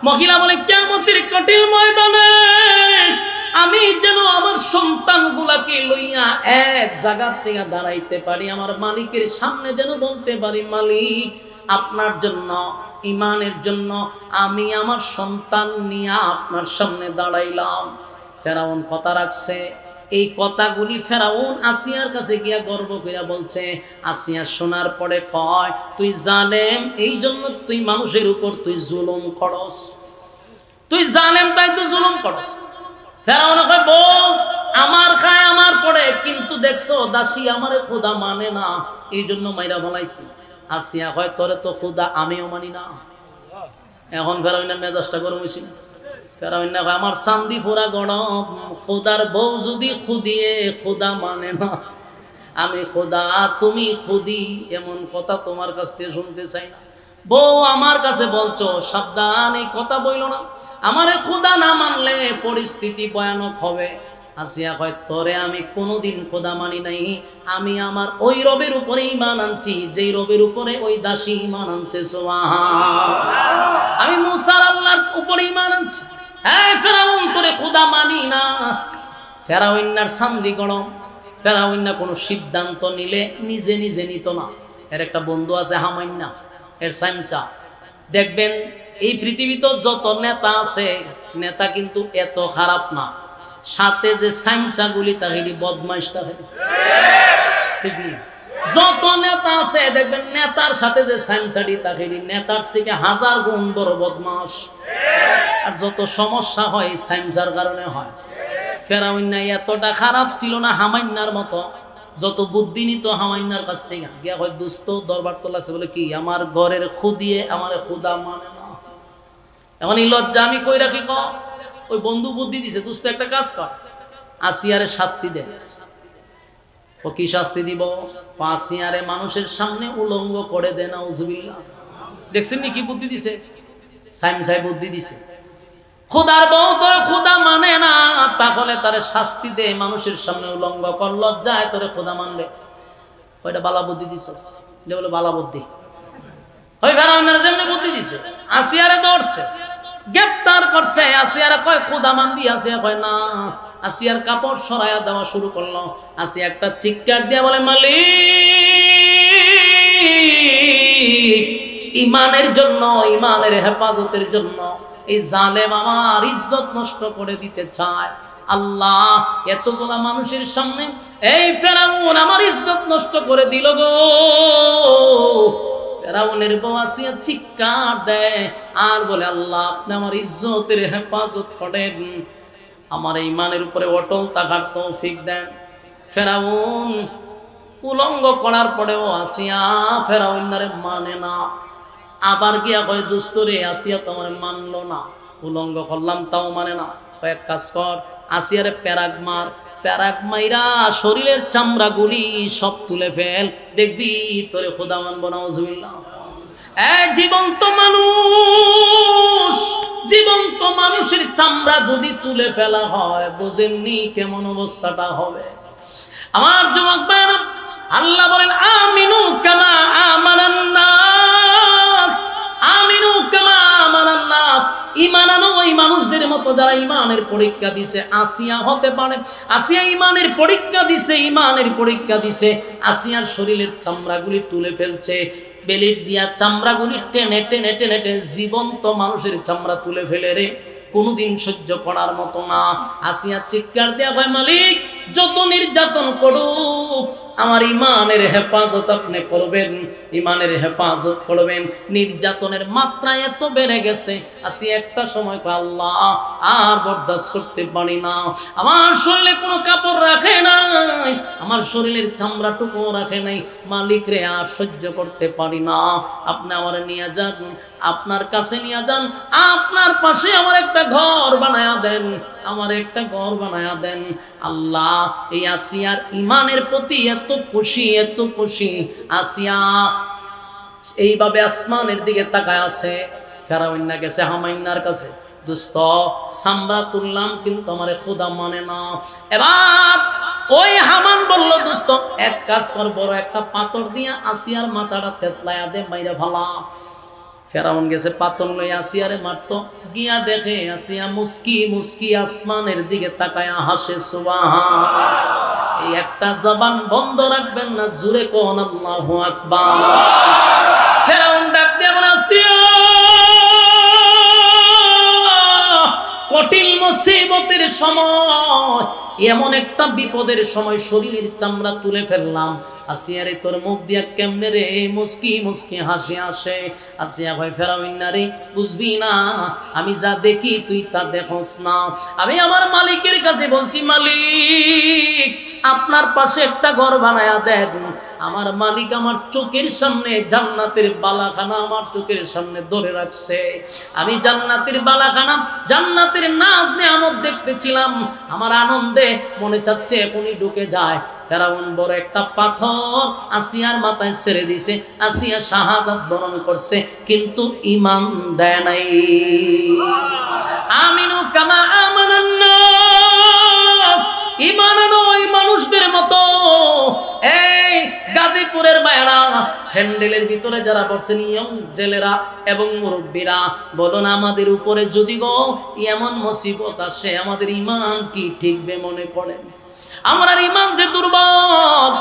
মহিলা বলে, কিয়ামতের কঠিন ময়দানে আমি যেন আমার সন্তানগুলাকে লইয়া এক জায়গার থেকে দাঁড়াইতে পারি, আমার মালিকের সামনে যেন বলতে পারি, মালিক আপনার জন্য, ইমানের জন্য আমি আমার সন্তান নিয়ে আপনার সামনে দাঁড়াইলাম। ফেরাউন কথা রাখছে। এই কথাগুলি ফেরাউন আসিয়ার কাছে গিয়া গর্ব কইরা বলছে। আসিয়া শোনার পরে কয়, তুই জালেম, এই জন্য তুই মানুষের উপর তুই জুলুম করস, তুই জালেম তাই তুই জুলুম করস। ফেরাউন কয়, বউ আমার খায় আমার পড়ে, কিন্তু দেখছো দাসী আমারে খোদা মানে না, এই জন্য মাইরা বলাইছি। আসিয়া হয়, তোরে তো খোদা আমিও মানি না। এখন ফেরাউনের মেজাজটা গরম হয়েছিল। ফেরাউন না কয়, আমার চান্দি ফোরা গরম, খোদার বউ যদি খুদিয়ে খোদা মানে না, আমি খোদা তুমি খুদি, এমন কথা তোমার কাছ থেকে শুনতে চাই না। বউ আমার কাছে বলছো, সাবধান, এই কথা বইল না, আমারে খোদা না মানলে পরিস্থিতি ভয়ানক হবে। আসিয়া কয়, তোরে আমি কোনোদিন খোদা মানি নাই, আমি আমার ওই রবের উপরে ঈমান আনছি যেই রবের উপরে ওই দাসী ঈমান আনছে। সুবহানাল্লাহ। আমি মুসার আল্লাহর উপরে ঈমান আনছি। হ্যাঁ ফেরাউন, তোরে খোদা মানি না। ফেরাউন্নার সান্দি গরম। ফেরাউন্না কোনো সিদ্ধান্ত নিলে নিজে নিজে নিত না। এর একটা বন্ধু আছে হামাইন্না, এর সাইমসা। দেখবেন এই পৃথিবীতে যত নেতা আছে, নেতা কিন্তু এত খারাপ না, সাথে যে সাইমসাগুলি তাহিরি বদমাইশ তাহিরি, ঠিক নেই? যত নেতা আছে দেখবেন নেতার সাথে যে সাইমসাডি তাহিরি নেতার থেকে 1000 গুণ বড় বদমাস। আর যত সমস্যা হয় সাইমসার কারণে হয়। ফেরাউন এতটা খারাপ ছিল না হামাইন্নার মতো, যত বুদ্ধি নিত হামাইন্নার কাছ থেকে গিয়া হয়, দুস্থ দরবার তো লাগছে, বলে কি আমার ঘরের খুদিয়ে আমার খুদা মানে না। এখন এই লজ্জা আমি কই রাখি, ওই বন্ধু বুদ্ধি দিছে, দুস্থ একটা কাজ কর, আসিয়ারে শাস্তি দে। ও কি শাস্তি দিব? আসিয়ারে মানুষের সামনে উলঙ্গ করে দে। নাউজুবিল্লাহ। দেখছেন নি কি বুদ্ধি দিছে? সাইম সাহেব বুদ্ধি দিছে। খোদার বউ তোর খোদা মানে না, তাহলে তারে শাস্তি দে, মানুষের সামনে উলঙ্গ কর, লজ্জায় তোরে খোদা মানবে। ওইটা বালা বুদ্ধি দিছস। যে বলে বালা বুদ্ধি ওই ফেরাউনের যেমনি বুদ্ধি দিছে আসিয়ারে ধরছে গ্রেফতার করছে আসিয়ারে কয় খোদা মান দি আসিয়া কয় না আসিয়ার কাপড় সরাইয়া দেওয়া শুরু করলো আসিয়া একটা চিৎকার দিয়া বলে মালিক ইমানের জন্য ইমানের হেফাজতের জন্য এই জালেম আমার ইজ্জত নষ্ট করে দিতে চায় আল্লাহ এতগুলা মানুষের সামনে এই ফেরাউন আমার ইজ্জত নষ্ট করে দিল গো ফেরাউনের বউ আসিয়া চিৎকার দেয় আর বলে আল্লাহ আপনি আমার ইজ্জতের হেফাজত করেন আমার ইমানের উপরে অটল থাকার তৌফিক দেন ফেরাউন উলঙ্গ করার পরেও আসিয়া ফেরাউনারে মানে না আবার গিয়া কয় দুস্তরে আসিয়া তোমার মানলো না উলঙ্গ করলাম তাও মানে না কয়েক কাজ কর আসিয়ারে প্যারাগ মাইরা শরীরের চামড়াগুলি সব তুলে ফেল দেখবি তোরে খোদা মানবো না নাউজুবিল্লাহ জীবন্ত মানুষের চামড়া যদি তুলে ফেলা হয় বুঝেননি কেমন অবস্থাটা হবে আমার যুবক ভাইরা আল্লাহ বলেন আমিনু কামা আমানান নাস আমিনু কামা আমানান নাস ঈমান আনো ওই মানুষদের মতো যারা ঈমানের পরীক্ষা দিছে আসিয়া হতে পারে আসিয়া ঈমানের পরীক্ষা দিছে আসিয়ার শরীরের চামড়াগুলি তুলে ফেলছে বেলির দিয়া চামড়াগুলি টেনে টেনে টেনে টেনে জীবন্ত মানুষের চামড়া তুলে ফেলে রে কোনদিন সহ্য করার মতো না আসিয়া চিৎকার দিয়া কয় মালিক যত নির্যাতন করুক আমার ইমানের হেফাজত আপনি করবেন ইমানের হেফাজত করবেন নির্যাতনের মাত্রা এত বেড়ে গেছে আসি একটা সময় আল্লাহ আর বরদাস্ত করতে পারি না আমার শরীরে কোনো কাপড় রাখে নাই আমার শরীরের চামড়াটুকু রাখে নাই মালিক রে আর সহ্য করতে পারি না আপনি আমার নিয়ে যান আপনার কাছে নিয়ে যান আপনার পাশে আমার একটা ঘর বানায়া দেন আল্লাহ এই আসিয়ার ইমানের প্রতি এত খুশি আসিয়া এইভাবে আসমানের দিকে তাকায় আছে ফেরাউন্না গেছে হামাইন্নার কাছে দুস্ত সামরা তুললাম কিন্তু আমারে খোদা মানে না এবার ওই হামান বলল দুস্ত এক কাজ কর বড় একটা পাথর দিয়া আসিয়ার মাথাটা তেতলায়া দে মাইরা ফালা ফেরাউন গেছে পাথর লই আসিয়ারে মারতো গিয়া দেখে আসিয়া মুস্কি আসমানের দিকে তাকায়া হাসে সুবহান এই একটা জবান বন্ধ রাখবেন না জোরে কোন আল্লাহু আকবার ফেরাউন ডাক দিয়ে বলে আসিয়া কঠিন মুসিবতের সময় এমন একটা বিপদের সময় শরীরের চামড়া তুলে ফেললাম আসিয়ারে তোর মুখ দিয়া কেমনে রে মুস্কি হাসি আসে আসিয়া ভাই ফেরাউন্না রে বুঝবি না আমি যা দেখি তুই তা দেখোস না আমি আমার মালিকের কাছে বলছি মালিক আপনার পাশে একটা ঘর বানায়া দেন আমার মালিক আমার চোখের সামনে জান্নাতের বালাখানা আমার চোখের সামনে ধরে রাখছে আমি জান্নাতের বালাখানা জান্নাতের নাজ নেয়ামত দেখতেছিলাম আমার আনন্দে মনে চাচ্ছে এখনই ঢুকে যায় ফেরাউন বড় একটা পাথর আসিয়ার মাথায় ছেড়ে দিছে আসিয়া শাহাদাত বরণ করছে কিন্তু ঈমান দেয় নাই আমিনু কামা আমানান নাস ঈমান আনো ওই মানুষদের মতো এই গাজীপুরের মায়েরা প্যান্ডেলের ভিতরে যারা বসছেন ইয়ং জেলেরা এবং মুরব্বীরা বলুন আমাদের উপরে যদি গো এমন মুসিবত আসে আমাদের ঈমান কি ঠিকবে মনে করেন আমরা ঈমান যে দুর্বল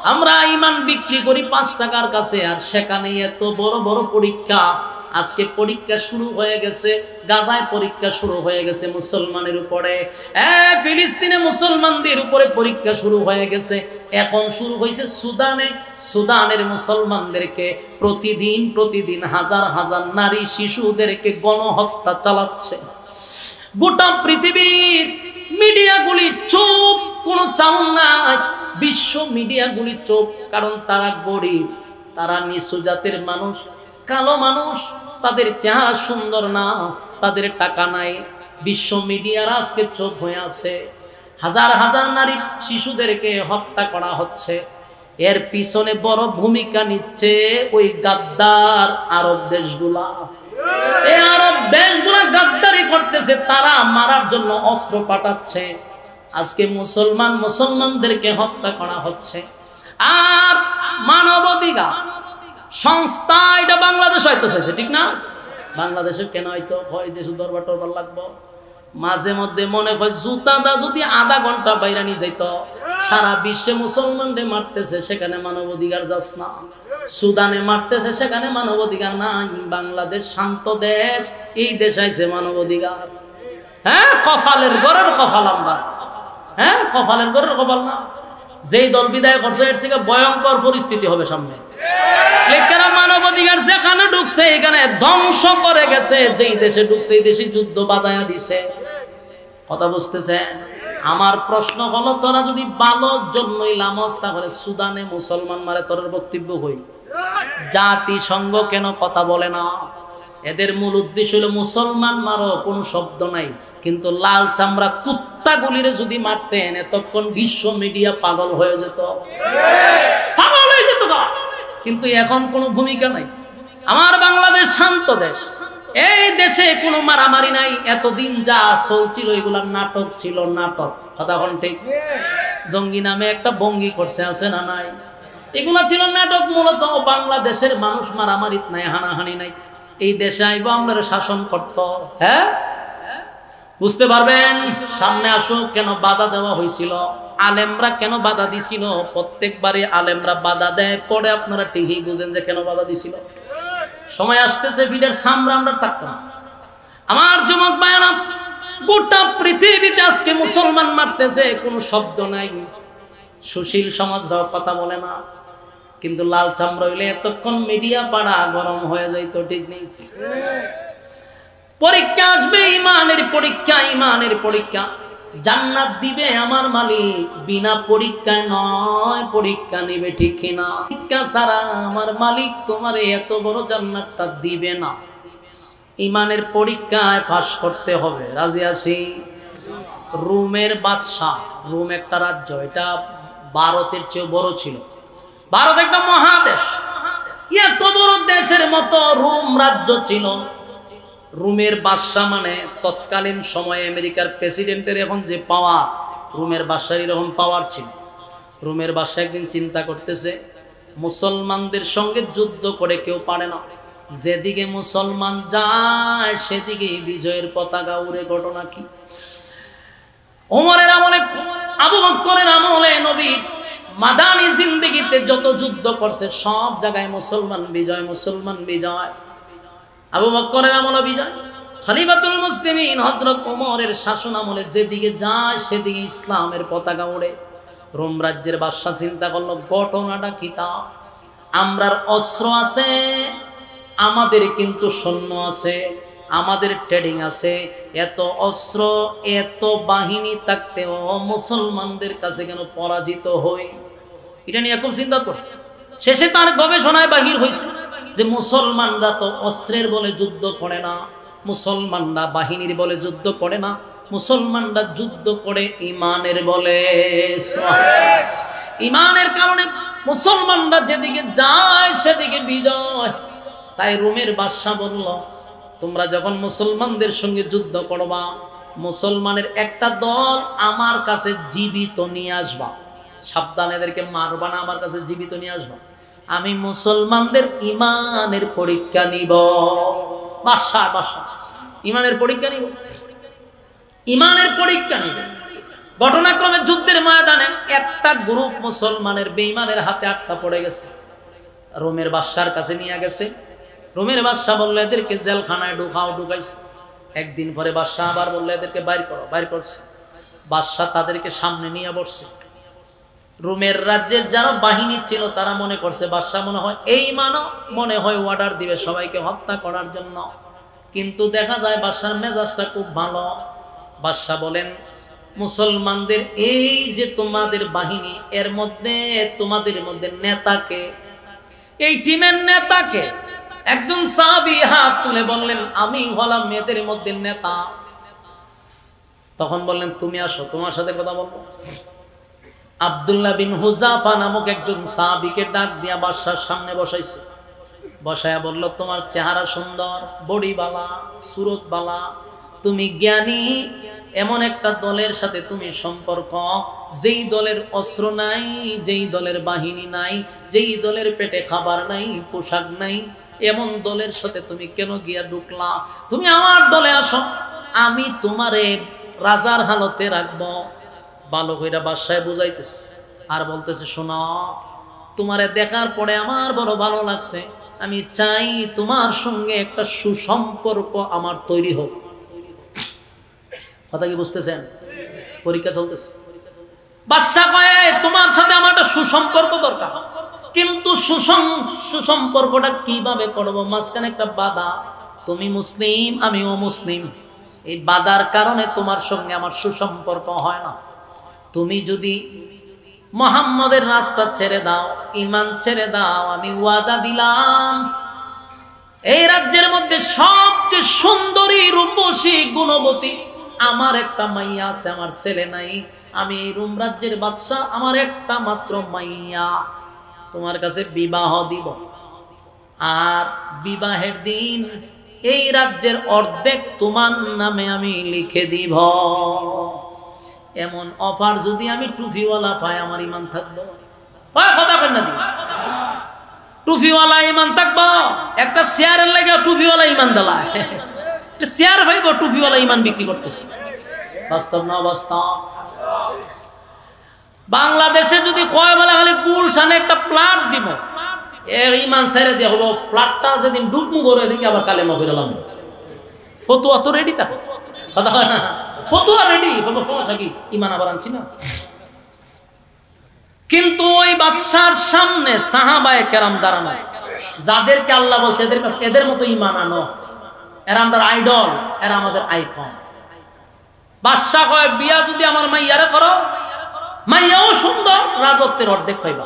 আমরা ঈমান বিক্রি করি 5 টাকার কাছে আর সেখানে এত বড় বড় পরীক্ষা আজকে পরীক্ষা শুরু হয়ে গেছে গাজায় পরীক্ষা শুরু হয়ে গেছে মুসলমানের উপরে ফিলিস্তিনে মুসলমানদের উপরে পরীক্ষা শুরু হয়ে গেছে এখন শুরু হয়েছে সুদানের মুসলমানদেরকে প্রতিদিন হাজার হাজার নারী শিশুদেরকে গণহত্যা চালাচ্ছে গোটা পৃথিবীর মিডিয়াগুলি চুপ কোনো চাউন নাই বিশ্ব মিডিয়াগুলি চুপ কারণ তারা গরিব তারা নিচু জাতের মানুষ কালো মানুষ তাদের চেহারা সুন্দর না তাদের টাকা নাই বিশ্ব মিডিয়ার আজকে চুপ হয়ে আছে হাজার হাজার নারী শিশুদেরকে হত্যা করা হচ্ছে এর পিছনে বড় ভূমিকা নিচ্ছে ওই গাদ্দার আরব দেশগুলা এই আরব দেশগুলা গাদ্দারি করতেছে তারা মারার জন্য অস্ত্র পাঠাচ্ছে আজকে মুসলমানদেরকে হত্যা করা হচ্ছে আর সংস্থা এটা বাংলাদেশ হয়তো চাইছে, ঠিক না? বাংলাদেশে কেন হয়তো হয় দেশে দরবার টরবার লাগবো। মাঝে মধ্যে মনে হয় জুতাদা যদি আধা ঘন্টা বাইরে নিয়ে যাইতো, সারা বিশ্বে মুসলমানদের মারতেছে, সেখানে মানবাধিকার যাস না। সুদানে মারতেছে, সেখানে মানবাধিকার নাই। বাংলাদেশ শান্ত দেশ, এই দেশ আইছে মানবাধিকার। হ্যাঁ, কপালের ঘরের কপাল আমরা। হ্যাঁ, কপালের ঘরের কপাল না। যেই দল বিদায় করছে এর থেকে ভয়ঙ্কর পরিস্থিতি হবে সামনে। লেখকেরা মানবাধিকার যেখানে ঢুকছে এখানে ধ্বংস করে গেছে, যেই দেশে ঢুকছে এই দেশে যুদ্ধ বাধায়া দিছে। কথা বুঝতেছে? আমার প্রশ্ন হলো, তোরা যদি ভালোর জন্যই লামস, তাহলে সুদানে মুসলমান মারে তোর বক্তব্য হই, জাতিসংঘ কেন কথা বলে না? এদের মূল উদ্দেশ্য হলো মুসলমান মারো, কোনো শব্দ নাই। কিন্তু লাল চামড়া কুত্তাগুলিরে যদি মারতেন, এতক্ষণ বিশ্ব মিডিয়া পাগল হয়ে যেত, পাগল হয়ে যেত। কিন্তু এখন কোনো ভূমিকা নাই। আমার বাংলাদেশ শান্ত দেশ, এই দেশে কোনো মারামারি নাই। এতদিন যা চলছিল এগুলা নাটক ছিল, নাটক। কথা বল ঠিক? জঙ্গি নামে একটা বঙ্গি করছে, আছে না নাই? এগুলা ছিল নাটক। মূলত বাংলাদেশের মানুষ মারামারিত নাই, হানাহানি নাই। এই দেশে আইব আমরা শাসন করত। হ্যাঁ, বুঝতে পারবেন। সামনে আসুক। কেন বাধা দেওয়া হয়েছিল? আলেমরা কেন বাধা দিছিল? প্রত্যেকবারে আলেমরা বাধা দেয়, পরে আপনারা ঠিকই বুঝেন যে কেন বাধা দিছিল। সময় আসতেছে ভিড়ের সামনে আমরা থাকতাম। আমার যুবক ভাইয়েরা, গোটা পৃথিবীতে আজকে মুসলমান মারতেছে, কোনো শব্দ নাই। সুশীল সমাজরাও কথা বলে না। কিন্তু লাল চামড়া হইলে এতক্ষণ মিডিয়া পাড়া গরম হয়ে যাইতো, ঠিক নেই? পরীক্ষা আসবে, ইমানের পরীক্ষা, ইমানের পরীক্ষা। জান্নাত দিবে আমার মালিক, বিনা পরীক্ষায় নয়, পরীক্ষা নিবে, ঠিক না? পরীক্ষা ছাড়া আমার মালিক তোমার এত বড় জান্নাতটা দিবে না। ইমানের পরীক্ষায় পাস করতে হবে। রাজি আছি? রোমের বাদশাহ, রোম একটা রাজ্য, এটা ভারতের চেয়ে বড় ছিল। ভারত একটা মহাদেশ, এত বড় দেশের মতো রোম রাজ্য ছিল। রোমের বাদশাহ মানে তৎকালীন সময়ে আমেরিকার প্রেসিডেন্টের এখন যে পাওয়ার, রোমের বাদশার এরকম পাওয়ার ছিল। রোমের বাদশাহ একদিন চিন্তা করতেছে, মুসলমানদের সঙ্গে যুদ্ধ করে কেউ পারে না। যেদিকে মুসলমান যায় সেদিকে বিজয়ের পতাকা উড়ে। ঘটনা কি? ওমরের আমলে, আবু বকরের আমলে, নবীর মাদানী জিন্দেগিতে যত যুদ্ধ করছে সব জায়গায় মুসলমান বিজয়, মুসলমান বিজয়। আবু বকরের আমলে বিজয়, খলিফাতুল মুসলিমিন হযরত ওমরের শাসন আমলে যেদিকে যায় সেদিকে ইসলামের পতাকা ওড়ে। রোম রাজ্যের বাদশা চিন্তা করলো, ঘটনাটা কি? তা আমরার অস্ত্র আছে, আমাদের কিন্তু সৈন্য আছে, আমাদের ট্রেডিং আছে, এত অস্ত্র এত বাহিনী থাকতেও মুসলমানদের কাছে কেন পরাজিত হই? এটা নিয়ে খুব চিন্তা করছে। শেষে তার গবেষণায় বাহির হয়েছে যে মুসলমানরা তো অস্ত্রের বলে যুদ্ধ করে না, মুসলমানরা বাহিনীর বলে যুদ্ধ করে না, মুসলমানরা যুদ্ধ করে ইমানের বলে। ইমানের কারণে মুসলমানরা যেদিকে যায় সেদিকে বিজয়। তাই রোমের বাদশা বলল, তোমরা যখন মুসলমানদের সঙ্গে যুদ্ধ করবা, মুসলমানের একটা দল আমার কাছে জীবিত নিয়ে আসবা। সাবধান, এদেরকে মারবা না, আমার কাছে জীবিত নিয়ে আসবা। আমি মুসলমানদের ইমানের পরীক্ষা নিব। বাদশা ইমানের পরীক্ষা নিব, ইমানের পরীক্ষা নিব। ঘটনাক্রমে যুদ্ধের ময়দানে একটা গ্রুপ মুসলমানের বেঈমানের হাতে আটকা পড়ে গেছে। রোমের বাদশার কাছে নিয়ে গেছে। রোমের বাদশা বলল, এদেরকে জেলখানায় ঢুকাইছে। একদিন পরে বাদশা আবার বলল, এদেরকে বাইর করো। বাইর করছে। বাদশা তাদেরকে সামনে নিয়ে বসছে। রোমের রাজ্যের যারা বাহিনী ছিল তারা মনে করছে বাদশা মনে হয় মনে হয় অর্ডার দিবে সবাইকে হত্যা করার জন্য। কিন্তু দেখা যায় বাদশার মেজাজটা খুব ভালো। বাদশা বলেন, মুসলমানদের এই যে তোমাদের বাহিনী, এর মধ্যে তোমাদের মধ্যে নেতাকে, এই টিমের নেতাকে? একজন সাহাবী হাত তুলে বললেন, আমি হলাম এদের মধ্যে নেতা। তখন বললেন, তুমি আসো, তোমার সাথে কথা বলবো। আব্দুল্লাহ বিন হুযাফা নামক একজন সাহাবীকে ডাক দিয়া বাদশার সামনে বসাইছে। বসায়া বলল, তোমার চেহারা সুন্দর, বডি বালা, সুরত বালা, তুমি জ্ঞানী, এমন একটা দলের সাথে তুমি সম্পর্ক, যেই দলের অস্ত্র নাই, যেই দলের বাহিনী নাই, যেই দলের পেটে খাবার নাই, পোশাক নাই, এমন দলের সাথে তুমি কেন গিয়া ঢুকলা? তুমি আমার দলে আসো, আমি তোমারে রাজার হালতে রাখবো। ভালো কইরা বাদশায় বুঝাইতেছে আর বলতেছে, শোনো, তোমারে দেখার পরে আমার বড় ভালো লাগছে, আমি চাই তোমার সঙ্গে একটা সুসম্পর্ক আমার তৈরি হোক। কথা কি বুঝতেছেন? পরীক্ষা চলতেছে। বাদশা কয়, তোমার সাথে আমার একটা সুসম্পর্ক দরকার, কিন্তু সুসম্পর্কটা কিভাবে করব? মাঝখানে একটা বাধা, তুমি মুসলিম, আমি অমুসলিম, এই বাধার কারণে তোমার সঙ্গে আমার সুসম্পর্ক হয় না। তুমি যদি মুহাম্মদের রাস্তা ছেড়ে দাও, ঈমান ছেড়ে দাও, আমি ওয়াদা দিলাম এই রাজ্যের মধ্যে সবচেয়ে সুন্দরী, রূপসী, গুণবতী আমার একটা মাইয়া আছে, আমার ছেলে নাই, আমি এই রোম রাজ্যের বাদশা, আমার একটা মাত্র মাইয়া, তোমার কাছে বিবাহ দিব। আর বিবাহের দিন এই রাজ্যের অর্ধেক তোমার নামে আমি লিখে দিব। এমন অফার যদি আমি টুপিওয়ালা পাই, আমার ইমান থাকবো? কথা বল না, টুপিওয়ালা ইমান থাকবো? একটা চেয়ারের লাগে টুপিওয়ালা ইমান দিলা, একটা চেয়ার পাইব, টুপিওয়ালা ইমান বিক্রি করতেছি। বাস্তব না বাস্তব? বাংলাদেশে যদি কয় বলে খালি গুলশানে একটা প্লাট দিব, ইমান ছেড়ে দিয়ে হবো, ফ্ল্যাটটা যেদিন ডুবমু করে দেখি আবার কালেমা ফিরালাম। ফতুয়া তো রেডি থাকে, কথা হয় না? ফতুয়া রেডি, কোনো সমস্যা কি? ইমান আবার আনছি না। কিন্তু ওই বাদশার সামনে সাহাবায়ে কেরাম দাঁড়ানো, যাদেরকে আল্লাহ বলছে এদের কাছে এদের মতো ইমান আনো, এরা আমাদের আইডল, এরা আমাদের আইকন। বাদশা কয়, বিয়া যদি আমার মাইয়ারে করো, মাইয়াও সুন্দর, রাজত্বের অর্ধেক পাইবা।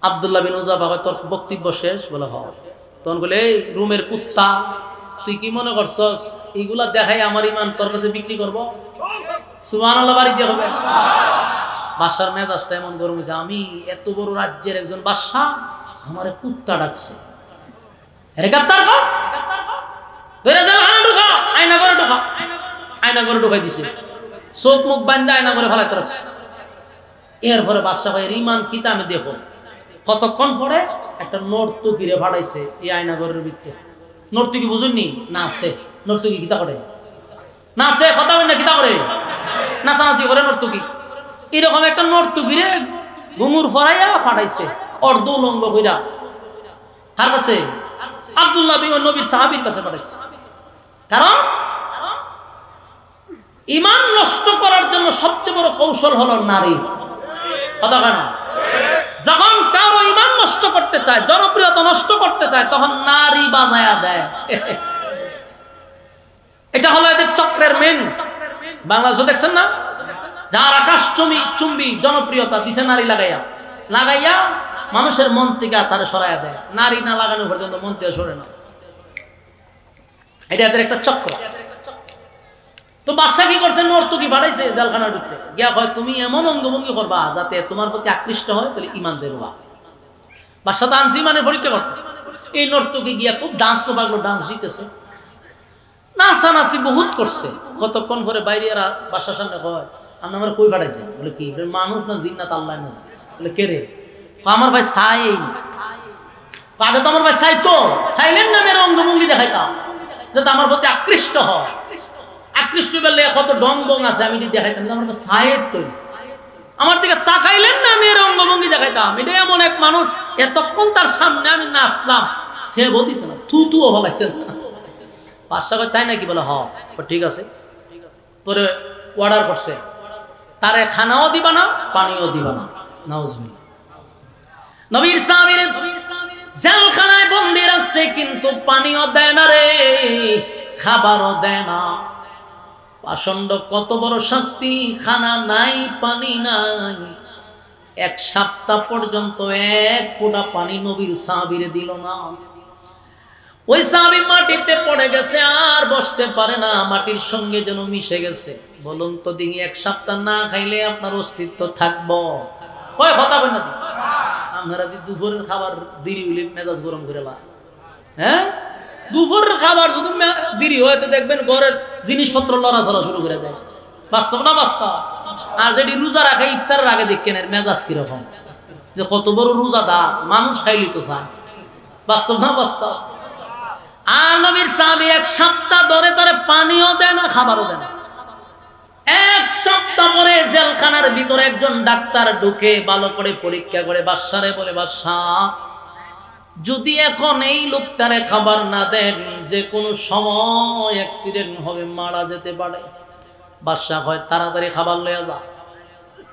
আব্দুল্লাহ বিন উযাবা কয়, তোর বক্তব্য শেষ? বলে হয়। তখন বলে, এই রুমের কুত্তা, তুই কি মনে করছস এইগুলা দেখাই আমার ইমান তোর কাছে বিক্রি করবো? সুবহানাল্লাহ বাড়ি দিয়ে হবে। বাদশার মেজাজটা এমন গরম হয়েছে, আমি এত বড় রাজ্যের একজন বাদশা, আমার কুত্তা ডাকছে, গ্রেফতার কর, ধরে জেলখানায় ঢোকা, আয়না করে ঢোকা। আয়না করে ঢোকাই দিছে, চোখ মুখ বান্ধা আয়না করে ফেলাইতে রাখছে। এরপরে বাদশা ভাইয়ের ইমান কিতা আমি দেখো। কতক্ষণ পরে একটা নর্তকীরে ফাটাইছে এই আয়না ঘরের ভিতরে। নর্তকী বুঝুননি? নাচে। নর্তকী কিতা করে? নাচে। কথা বল না, কিতা করে? নাচানাচি করে নর্তকী। এরকম একটা নর্তকীরে ঘুঙুর ফরাইয়া ফাটাইছে, অর্ধ উলঙ্গ কইরা। কার কাছে? আব্দুল্লাহ বিন নবীর সাহাবীর কাছে পাঠাইছে। কারণ ইমান নষ্ট করার জন্য সবচেয়ে বড় কৌশল হলো নারী। কথা কেন? যখন কারো ইমান নষ্ট করতে চায়, জনপ্রিয়তা নষ্ট করতে চায়, তখন নারী বাজায়া দেয়। এটা হলো এদের চক্রের মেন। বাংলাদেশে দেখছেন না, যার আকাশ চুম্বি জনপ্রিয়তা দিছে নারী লাগাইয়া লাগাইয়া মানুষের মন থেকে তারা সরাইয়া দেয়। নারী না লাগানো পর্যন্ত মন থেকে সরে না। এটা এদের একটা চক্র। তো বাদশা কি করছে? নর্তকী পাঠাইছে জেলখানার ভিতরে গিয়া, হয় তুমি এমন অঙ্গভঙ্গি করবা যাতে তোমার প্রতি আকৃষ্ট হয়, তাহলে ইমান যাইবা। বাদশা তো আনছি মানে পরীক্ষা করতে। এই নর্তকী গিয়া খুব ডান্স তো পাগলো, ডান্স দিতেছে, নাচানাচি বহুত করছে। কতক্ষণ পরে বাইরে এরা বাসার সামনে কয়, আপনি আমার কই পাঠাইছে? বলে কি মানুষ না জিন্নাত আল্লাহ না? বলে কে রে? আমার ভাই চাই না। আগে তো আমার ভাই চাইতো, চাইলেন না মেয়ের অঙ্গভঙ্গি দেখাইতাম যাতে আমার প্রতি আকৃষ্ট হয়। আকৃষ্ট বললে কত ডং বং আছে, আমি দেখাইতাম আমার সাহেব তৈরি। আমার দিকে তাকাইলেন না, আমি এর অঙ্গভঙ্গি দেখাইতাম। এটা এমন এক মানুষ, এতক্ষণ তার সামনে আমি নাচলাম, সে বলছে না, থুতুও বলাইছেন না। বাদশা কয়, তাই নাকি? বলে হ। ঠিক আছে। পরে অর্ডার করছে, তারে খানাও দিবা না, পানিও দিবা না। নাউজুবিল্লাহ। নবীর সাহাবীরে জেলখানায় বন্দি রাখছে, কিন্তু পানিও দেয় না রে, খাবারও দেয় না। পাষণ্ড কত বড় শাস্তি! খানা নাই, পানি নাই। 1 সপ্তাহ পর্যন্ত 1 ফোঁটা পানি নবীর সাহাবীরে দিল না। ওই সাহাবী মাটিতে পড়ে গেছে, আর বসতে পারে না, মাটির সঙ্গে যেন মিশে গেছে। বলুন তো দেখি, 1 সপ্তাহ না খাইলে আপনার অস্তিত্ব থাকবো? ওই কথা বল না, আপনারা দুপুরের খাবার দেরি হইলে মেজাজ গরম করে লা, হ্যাঁ? দুপুরের খাবার যদি দেরি হয় তো দেখবেন ঘরের জিনিসপত্র লড়াচড়া শুরু করে দেয়। বাস্তব না বাস্তব? আর যেটি রোজা রাখে ইফতারের আগে দেখেন এর মেজাজ কিরকম, যে কত বড় রোজাদার, মানুষ খাইলি তো চায়। বাস্তব না বাস্তব? আর নবীর সাহাবী এক সপ্তাহ ধরে তারে পানিও দেয় না, খাবারও দেয় না। এক সপ্তাহ পরে জেলখানার ভিতরে একজন ডাক্তার ঢুকে ভালো করে পরীক্ষা করে বাদশারে বলে, বাদশাহ যদি এখন এই লোকটারে খাবার না দেন যে কোনো সময় অ্যাক্সিডেন্ট হবে, মারা যেতে পারে। বাদশাহ হয় তাড়াতাড়ি খাবার লইয়া যা।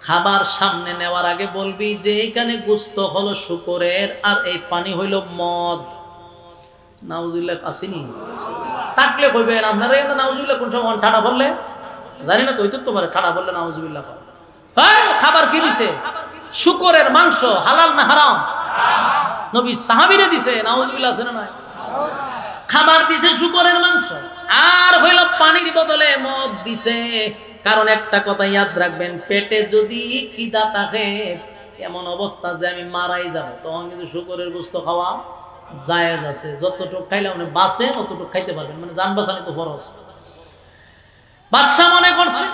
খাবার সামনে নেওয়ার আগে বলবি যে এইখানে গোস্ত হলো শুকরের আর এই পানি হইল মদ। নাউজুবিল্লাহ আসেনি? থাকলে কইবেন আপনারা নাউজুবিল্লাহ কোন সময় ঠাডা বললে জানি না, তো ওই তো তোমার ঠাডা বললে নাউজুবিল্লাহ। হ্যাঁ, খাবার কি দিছে? শুকরের মাংস। হালাল না হারাম? নবী সাহাবীরে দিছে। নাউজুবিল্লাহ আছে না নাই? খাবার দিছে শুকরের মাংস, আর হইল পানির বদলে মদ দিছে। কারণ একটা কথা ইয়াদ রাখবেন, পেটে যদি খিদা থাকে, এমন অবস্থা যে আমি মারাই যাব, তখন কিন্তু শুকরের গোশত খাওয়া জায়েজ আছে। যতটুকু খাইলে আপনি বাঁচেন অতটুকু খাইতে পারবেন, মানে জান বাঁচানি তো ফরজ। বাদশা মনে করছে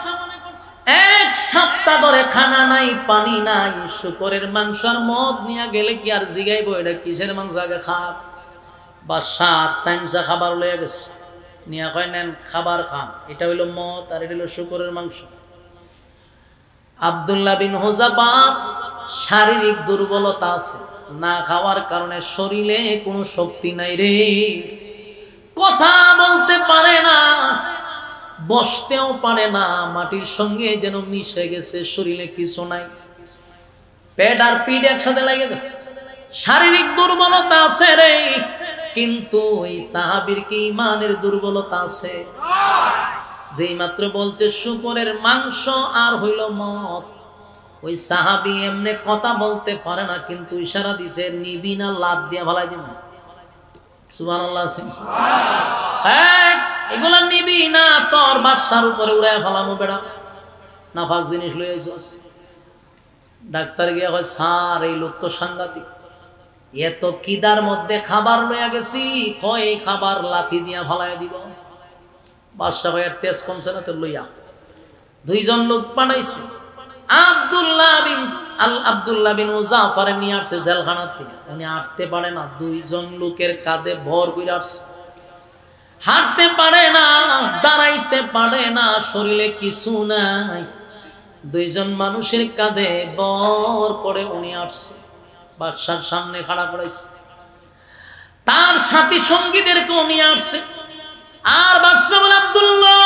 এক সপ্তাহ ধরে খানা নাই, পানি নাই, শুকরের মাংস আর মদ নিয়ে গেলে কি আর জিগাইব এটা কিসের মাংস, আগে খাক। বাদশা আর সাইমসা খাবার লইয়া গেছে, নিয়া কয় নেন খাবার খান। এটা হইল মদ আর এটা হইল শুকরের মাংস। আব্দুল্লাহ বিন হুযাফার শারীরিক দুর্বলতা আছে, না খাওয়ার কারণে শরীরে কোনো শক্তি নাই রে, কথা বলতে পারে না, বসতেও পারে না, মাটির সঙ্গে যেন মিশে গেছে, শরীরে কিছু নাই, পেট আর পিঠ একসাথে লেগে গেছে, শারীরিক দুর্বলতা আছে রে। কিন্তু এই সাহাবীর কি ইমানের দুর্বলতা আছে? যেই মাত্র বলছে শুকরের মাংস আর হইল মদ, ওই সাহাবী এমনি কথা বলতে পারে না, কিন্তু ইশারা দিছে নিবি না, লাত দিয়া ভালাই দিব। সুবহানাল্লাহ। হ্যাঁ, এগুলা নিবি না, তোর বাদশার উপরে উড়ায় ফেলামো বেড়া, নাফাক জিনিস লই আইছস। ডাক্তার গিয়া কয়, স্যার এই লোক তো সাংঘাতিক, এত কিদার মধ্যে খাবার লইয়া গেছি, কয় এই খাবার লাথি দিয়া ফালাই দিব। বাদশা ভাইয়ের তেজ কমছে না, তো লইয়া দুইজন লোক পাঠাইছে। আব্দুল্লাহ বিন হুযাফারে নিয়ে আসছে জেলখানার থেকে। উনি হাঁটতে পারে না, দুইজন লোকের কাঁধে ভর করে আসছে, হাঁটতে পারে না, দাঁড়াইতে পারে না, শরীরে কিছু নাই, দুইজন মানুষের কাঁধে ভর করে উনি আসছে, বাদশার সামনে খাড়া করাইছে, তার সাথী সঙ্গীদেরকে নিয়ে আসছে। আর বাদশা বলে, আব্দুল্লাহ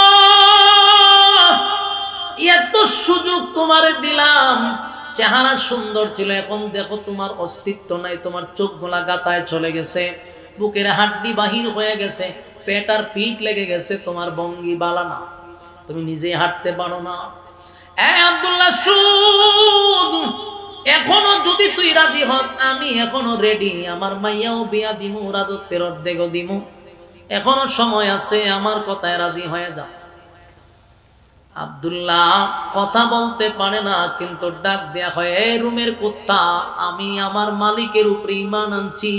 এত সুযোগ তোমারে দিলাম, চেহারা সুন্দর ছিল, এখন দেখো তোমার অস্তিত্ব নাই, তোমার চোখগুলা গাতায় চলে গেছে, বুকের হাড্ডি বাহির হয়ে গেছে, পেট আর পিঠ লেগে গেছে, তোমার ভঙ্গি বালা না, তুমি নিজে হাঁটতে পারো না। আব্দুল্লাহ শুন, এখনো যদি তুই রাজি হস, আমি এখনো রেডি, আমার মাইয়াও বিয়া দিমু, রাজত্বের অর্ধেকও দিমু, এখনো সময় আছে, আমার কথায় রাজি হয়ে যা। আব্দুল্লাহ কথা বলতে পারে না, কিন্তু ডাক দেয়া হয়, এই রুমের কুত্তা, আমি আমার মালিকের উপরে ঈমান আনছি,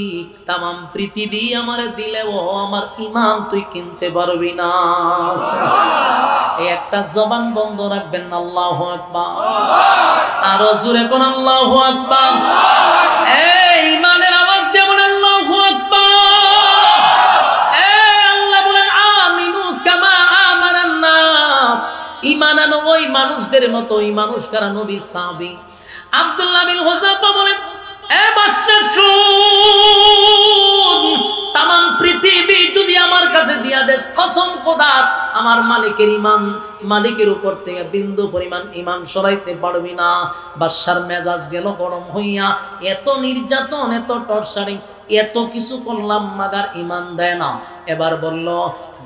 তামাম পৃথিবী আমারে দিলেও আমার ঈমান তুই কিনতে পারবি না। এই একটা জবান বন্ধ রাখবেন না, আল্লাহু আকবার। আরো জোরে কোন আল্লাহু আকবার। এই ঈমানের আওয়াজ দিয়ে বলেন আল্লাহু আকবার। এই আল্লাহ বলেন, আমিনু কামা আমানান নাস, ঈমান আনো ওই মানুষদের মতো। এই মানুষ কারা? নবীর সাহাবী। আব্দুল্লাহ বিন হুযাফা বলেন, এ বাদশা শুন, তামাম পৃথিবী যদি আমার কাছে দিয়া দেস, কসম খোদার, আমার মালিকের ঈমান, মালিকের উপর থেকে বিন্দু পরিমাণ ঈমান সরাইতে পারবি না। বাদশার মেজাজ গেল গরম হইয়া, এত নির্যাতন, এত টর্চারিং, এত কিছু করলাম, মাগার ঈমান দেয় না। এবার বলল,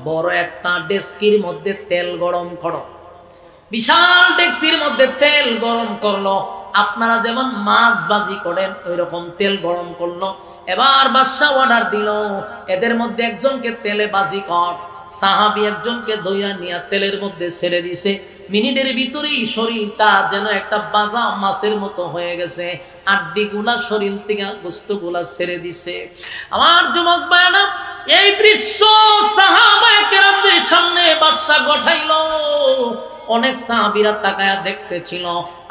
বড় একটা ডেস্কির মধ্যে তেল গরম করো। বিশাল ডেস্কির মধ্যে তেল গরম করলো, আপনারা যেমন মাছ ভাজি করেন ওই রকম তেল গরম করলো। এবার বাদশা অর্ডার দিল, এদের মধ্যে একজনকে তেলে ভাজি কর। সাহাবী একজনকে দইয়া নিয়ে তেলের মধ্যে ছেড়ে দিছে। মিনিটের ভিতরেই শরীরটা যেন একটা বাজা মাছের মতো হয়ে গেছে, আড্ডিগুলা শরীর থেকে গোস্তগুলা ছেড়ে দিছে। আমার যুবক ভাইরা, এই দৃশ্য সাহাবায়ে কেরামদের সামনে বাদশা গঠাইল। অনেক সাহাবীরা তাকায়া দেখতেছিল,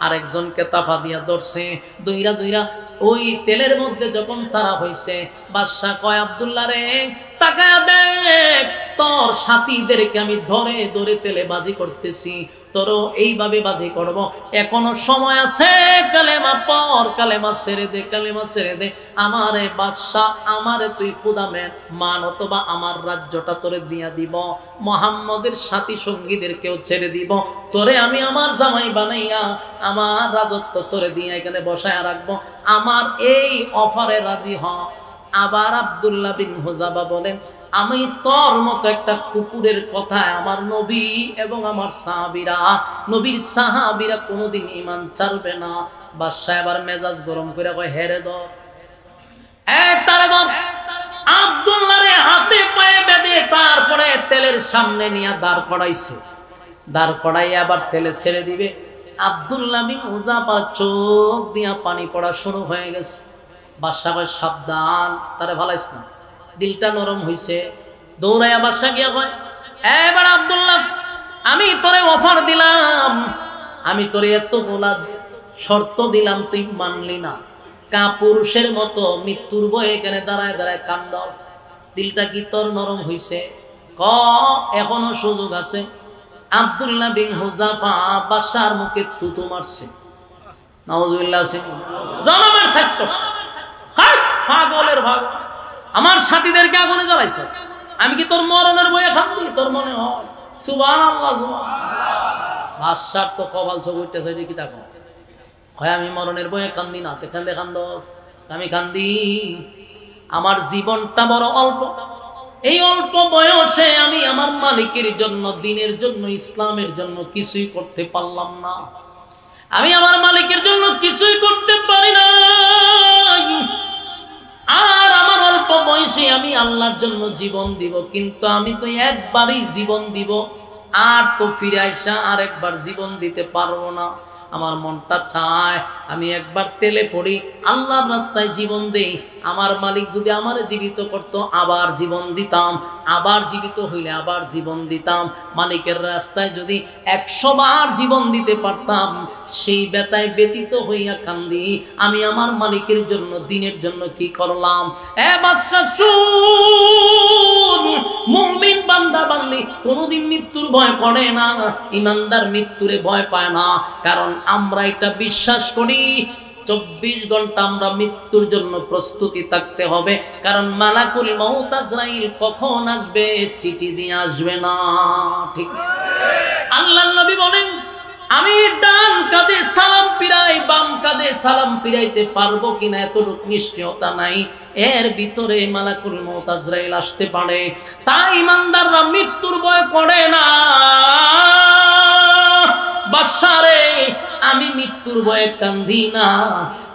আরেকজনকে তাফা দিয়া ধরছে, দইরা দইরা ওই তেলের মধ্যে যখন সারা হইছে, বাদশা কয় আব্দুল্লাহ রে তাকায়া দেখ, তোর সাথীদেরকে আমি ধরে ধরে তেলে বাজি করতেছি, তোরও এইভাবে বাজি করব, এখনো সময় আছে, কালেমা পর, কালেমা ছেড়ে দে, কালেমা ছেড়ে দে। আমারে বাদশা, আমারে তুই খুদা মান, অথবা আমার রাজ্যটা তোরে দিয়া দিব, মুহাম্মদের সাথী সঙ্গীদেরকেও ছেড়ে দিব, তোরে আমি আমার জামাই বানাইয়া আমার রাজত্ব তোরে দিয়ে এখানে বসায় রাখবো, আমার এই অফারে রাজি হ। আবার আব্দুল্লাহ বিন হুযাফা বলেন, আমি তোর মতো একটা কুকুরের কথায় আমার নবী এবং আমার সাহাবীরা, নবীর সাহাবীরা কোনোদিন ঈমান ছাড়বে না। বাদশা এবার মেজাজ গরম করে কয়, হেরে ধর, তারে ধর। আব্দুল্লাহ রে হাতে পায়ে বেঁধে তারপরে তেলের সামনে নিয়ে দাঁড় করাইছে, দাঁড় করাই আবার তেলে ছেড়ে দিবে। আব্দুল্লাহ বিন হুযাফার চোখ দিয়া পানি পড়া শুরু হয়ে গেছে। বাদশা কয়, সাবধান, তারে ভালাইস না, দিলটা নরম হইছে। দৌড়াইয়া বাদশা গিয়া কয়, এবার আব্দুল্লাহ, আমি তোরে অফার দিলাম, আমি তোরে এতগুলা শর্ত দিলাম, তুই মানলি না, কাপুরুষের মতো মৃত্যুর ভয়ে এখানে দাঁড়ায় দাঁড়ায় কান্দাস, দিলটা কি তোর নরম হইছে? ক এখনো সুযোগ আছে। আব্দুল্লাহ বিন হুযাফা বাদশার মুখে থুতু মারছে, নাউজুবিল্লাহ, জনমের শেষ করছে। পাগলের ভাগ, আমার সাথীদেরকে আগুনে জ্বালাইছিস, আমি কি তোর মরণের বয়ে খান্দি? তোর মনে হয়? সুবহানাল্লাহ, সুবহানাল্লাহ। বাদশার তো কপাল চোখ উঠতেছে, কি তা হয়, আমি মরণের বয়ে কান্দি না, তেখানে কান্দস, আমি কান্দি, আমার জীবনটা বড় অল্প, এই অল্প বয়সে আমি আমার মালিকের জন্য, দিনের জন্য, ইসলামের জন্য কিছুই করতে পারলাম না, আমি আমার মালিকের জন্য কিছুই করতে পারি না, আর আমার অল্প বয়সে আমি আল্লাহর জন্য জীবন দিব, কিন্তু আমি তো একবারই জীবন দিব, আর তো ফিরে আইসা আর একবার জীবন দিতে পারবো না। আমার মনটা চায় আমি একবার তেলে পড়ি, আল্লাহর রাস্তায় জীবন দেই, আমার মালিক যদি আমারে জীবিত করত আবার জীবন দিতাম, আবার জীবিত হইলে আবার জীবন দিতাম, মালিকের রাস্তায় যদি 100 বার জীবন দিতে পারতাম, সেই ব্যথায় ব্যতীত হইয়া কান্দি, আমি আমার মালিকের জন্য, দিনের জন্য কি করলাম। বাদশা শুন, মুমিন বান্দা বান্দি কোনোদিন মৃত্যুর ভয় করে না, ইমানদার মৃত্যুরে ভয় পায় না, কারণ আমরা এটা বিশ্বাস করি 24 ঘন্টা আমরা মৃত্যুর জন্য প্রস্তুতি থাকতে হবে, কারণ মালাকুল মউত আজরাইল কখন আসবে চিঠি দিয়ে আসবে না, ঠিক? আল্লাহর নবী বলেন, আমি ডান কাঁধে সালাম পিরাই, বাম কাঁধে সালাম পিরাইতে পারবো কিনা এতটুকু নিশ্চয়তা নাই, এর ভিতরে মালাকুল মউত আজরাইল আসতে পারে, তাই ইমানদাররা মৃত্যুর ভয় করে না। বাদশারে, আমি মৃত্যুর ভয়ে কান্দি না,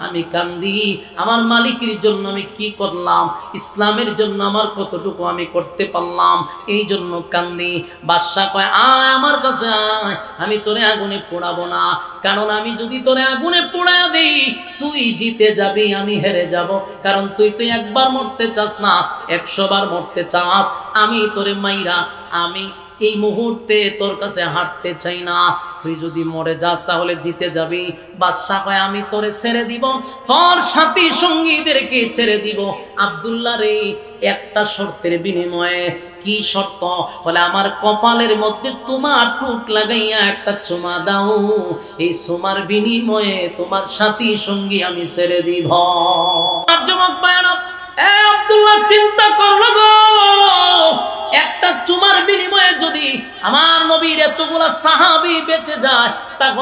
আমি কান্দি আমার মালিকের জন্য, আমি কি করলাম, ইসলামের জন্য আমার কতটুকু আমি করতে পারলাম, এই জন্য কান্দি। বাদশা কয়, আয় আমার কাছে আয়, আমি তোরে আগুনে পোড়াবো না, কারণ আমি যদি তোরে আগুনে পোড়া দিই তুই জিতে যাবি, আমি হেরে যাব, কারণ তুই একবার মরতে চাস না, 100 বার মরতে চাস, আমি তোরে মাইরা আমি এই মুহূর্তে তোর কাছে হাঁটতে চাই না, তুই যদি মরে যাস তাহলে জিতে যাবি। বাদশা কয়, আমি তোরে ছেড়ে দিব, তোর সাথী সঙ্গীদেরকে ছেড়ে দিব। আব্দুল্লাহ রে, একটা শর্তের বিনিময়ে। কি শর্ত? বলে, আমার কপালের মধ্যে তোমার টুট লাগাইয়া একটা চুমা দাও, এই চুমার বিনিময়ে তোমার সাথী সঙ্গী আমি ছেড়ে দিব। যুবক ভাইরা, আব্দুল্লাহ চিন্তা করলো গো, একটা চুমার বিনিময়ে যদি আমার নবীর এতগুলা সাহাবী বেঁচে যায়, তাহলে